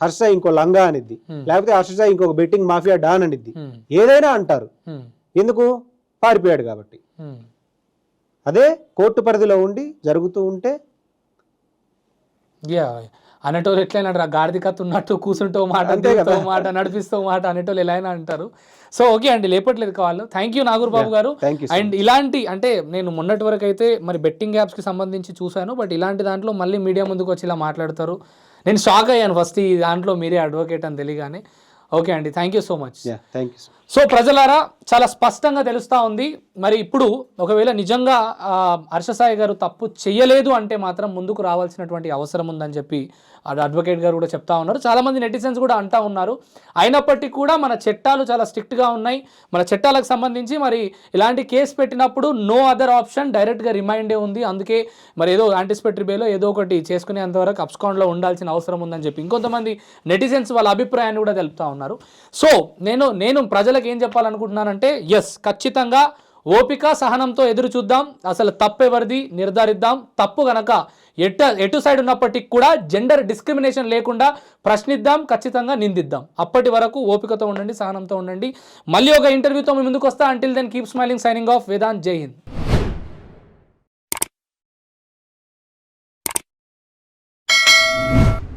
హర్షసాయి ఇంకో లంగా అనిద్ది, లేకపోతే హర్షసాయి ఇంకొక బెట్టింగ్ మాఫియా డాన్ అనిద్ది, ఏదైనా అంటారు. ఎందుకు? పారిపోయాడు కాబట్టి. అదే కోర్టు పరిధిలో ఉండి జరుగుతూ ఉంటే అనేటోళ్ళు ఎట్లయినా అంటారు, గాడిద కథ ఉన్నట్టు కూర్చుంటూ మాట, మాట నడిపిస్తూ మాట అనేటోళ్ళు ఎలా అయినా అంటారు. సో ఓకే అండి, లేపట్లేదు కావాలి. థ్యాంక్ యూ నాగూర్ బాబు గారు. అండ్ ఇలాంటి అంటే నేను మొన్నటి వరకు అయితే మరి బెట్టింగ్ యాప్స్కి సంబంధించి చూశాను, బట్ ఇలాంటి దాంట్లో మళ్ళీ మీడియా ముందుకు వచ్చి ఇలా మాట్లాడతారు, నేను షాక్ అయ్యాను ఫస్ట్ ఈ దాంట్లో మీరే అడ్వకేట్ అని తెలియగానే. ఓకే అండి, thank you so much. So ప్రజలారా చాలా స్పష్టంగా తెలుస్తూ ఉంది. మరి ఇప్పుడు ఒకవేళ నిజంగా హర్షసాయి గారు తప్పు చెయ్యలేదు అంటే మాత్రం ముందుకు రావాల్సినటువంటి అవసరం ఉందని చెప్పి అడ్వకేట్ గారు కూడా చెప్తా ఉన్నారు. చాలామంది నెటిజన్స్ కూడా అంటా ఉన్నారు. అయినప్పటికీ కూడా మన చట్టాలు చాలా స్ట్రిక్ట్గా ఉన్నాయి. మన చట్టాలకు సంబంధించి మరి ఇలాంటి కేసు పెట్టినప్పుడు నో అదర్ ఆప్షన్, డైరెక్ట్గా రిమైండే ఉంది. అందుకే మరి ఏదో యాంటిసిపేటరీ బేలో ఏదో ఒకటి చేసుకునేంతవరకు అబ్స్కాండ్లో ఉండాల్సిన అవసరం ఉందని చెప్పి ఇంకొంతమంది నెటిజన్స్ వాళ్ళ అభిప్రాయాన్ని కూడా తెలుపుతా ఉన్నారు. సో నేను ప్రజలకు ఏం చెప్పాలనుకుంటున్నానంటే, ఎస్ ఖచ్చితంగా ఓపిక సహనంతో ఎదురు చూద్దాం, అసలు తప్పెవరిది నిర్ధారిద్దాం. తప్పు గనక ఎటు సైడ్ ఉన్నప్పటికీ కూడా జెండర్ డిస్క్రిమినేషన్ లేకుండా ప్రశ్నిద్దాం, ఖచ్చితంగా నిందిద్దాం. అప్పటి వరకు ఓపికతో ఉండండి, సహనంతో ఉండండి. మళ్ళీ ఒక ఇంటర్వ్యూతో మీ ముందుకు వస్తా. Until then keep smiling, signing off, Vedant, Jai Hind.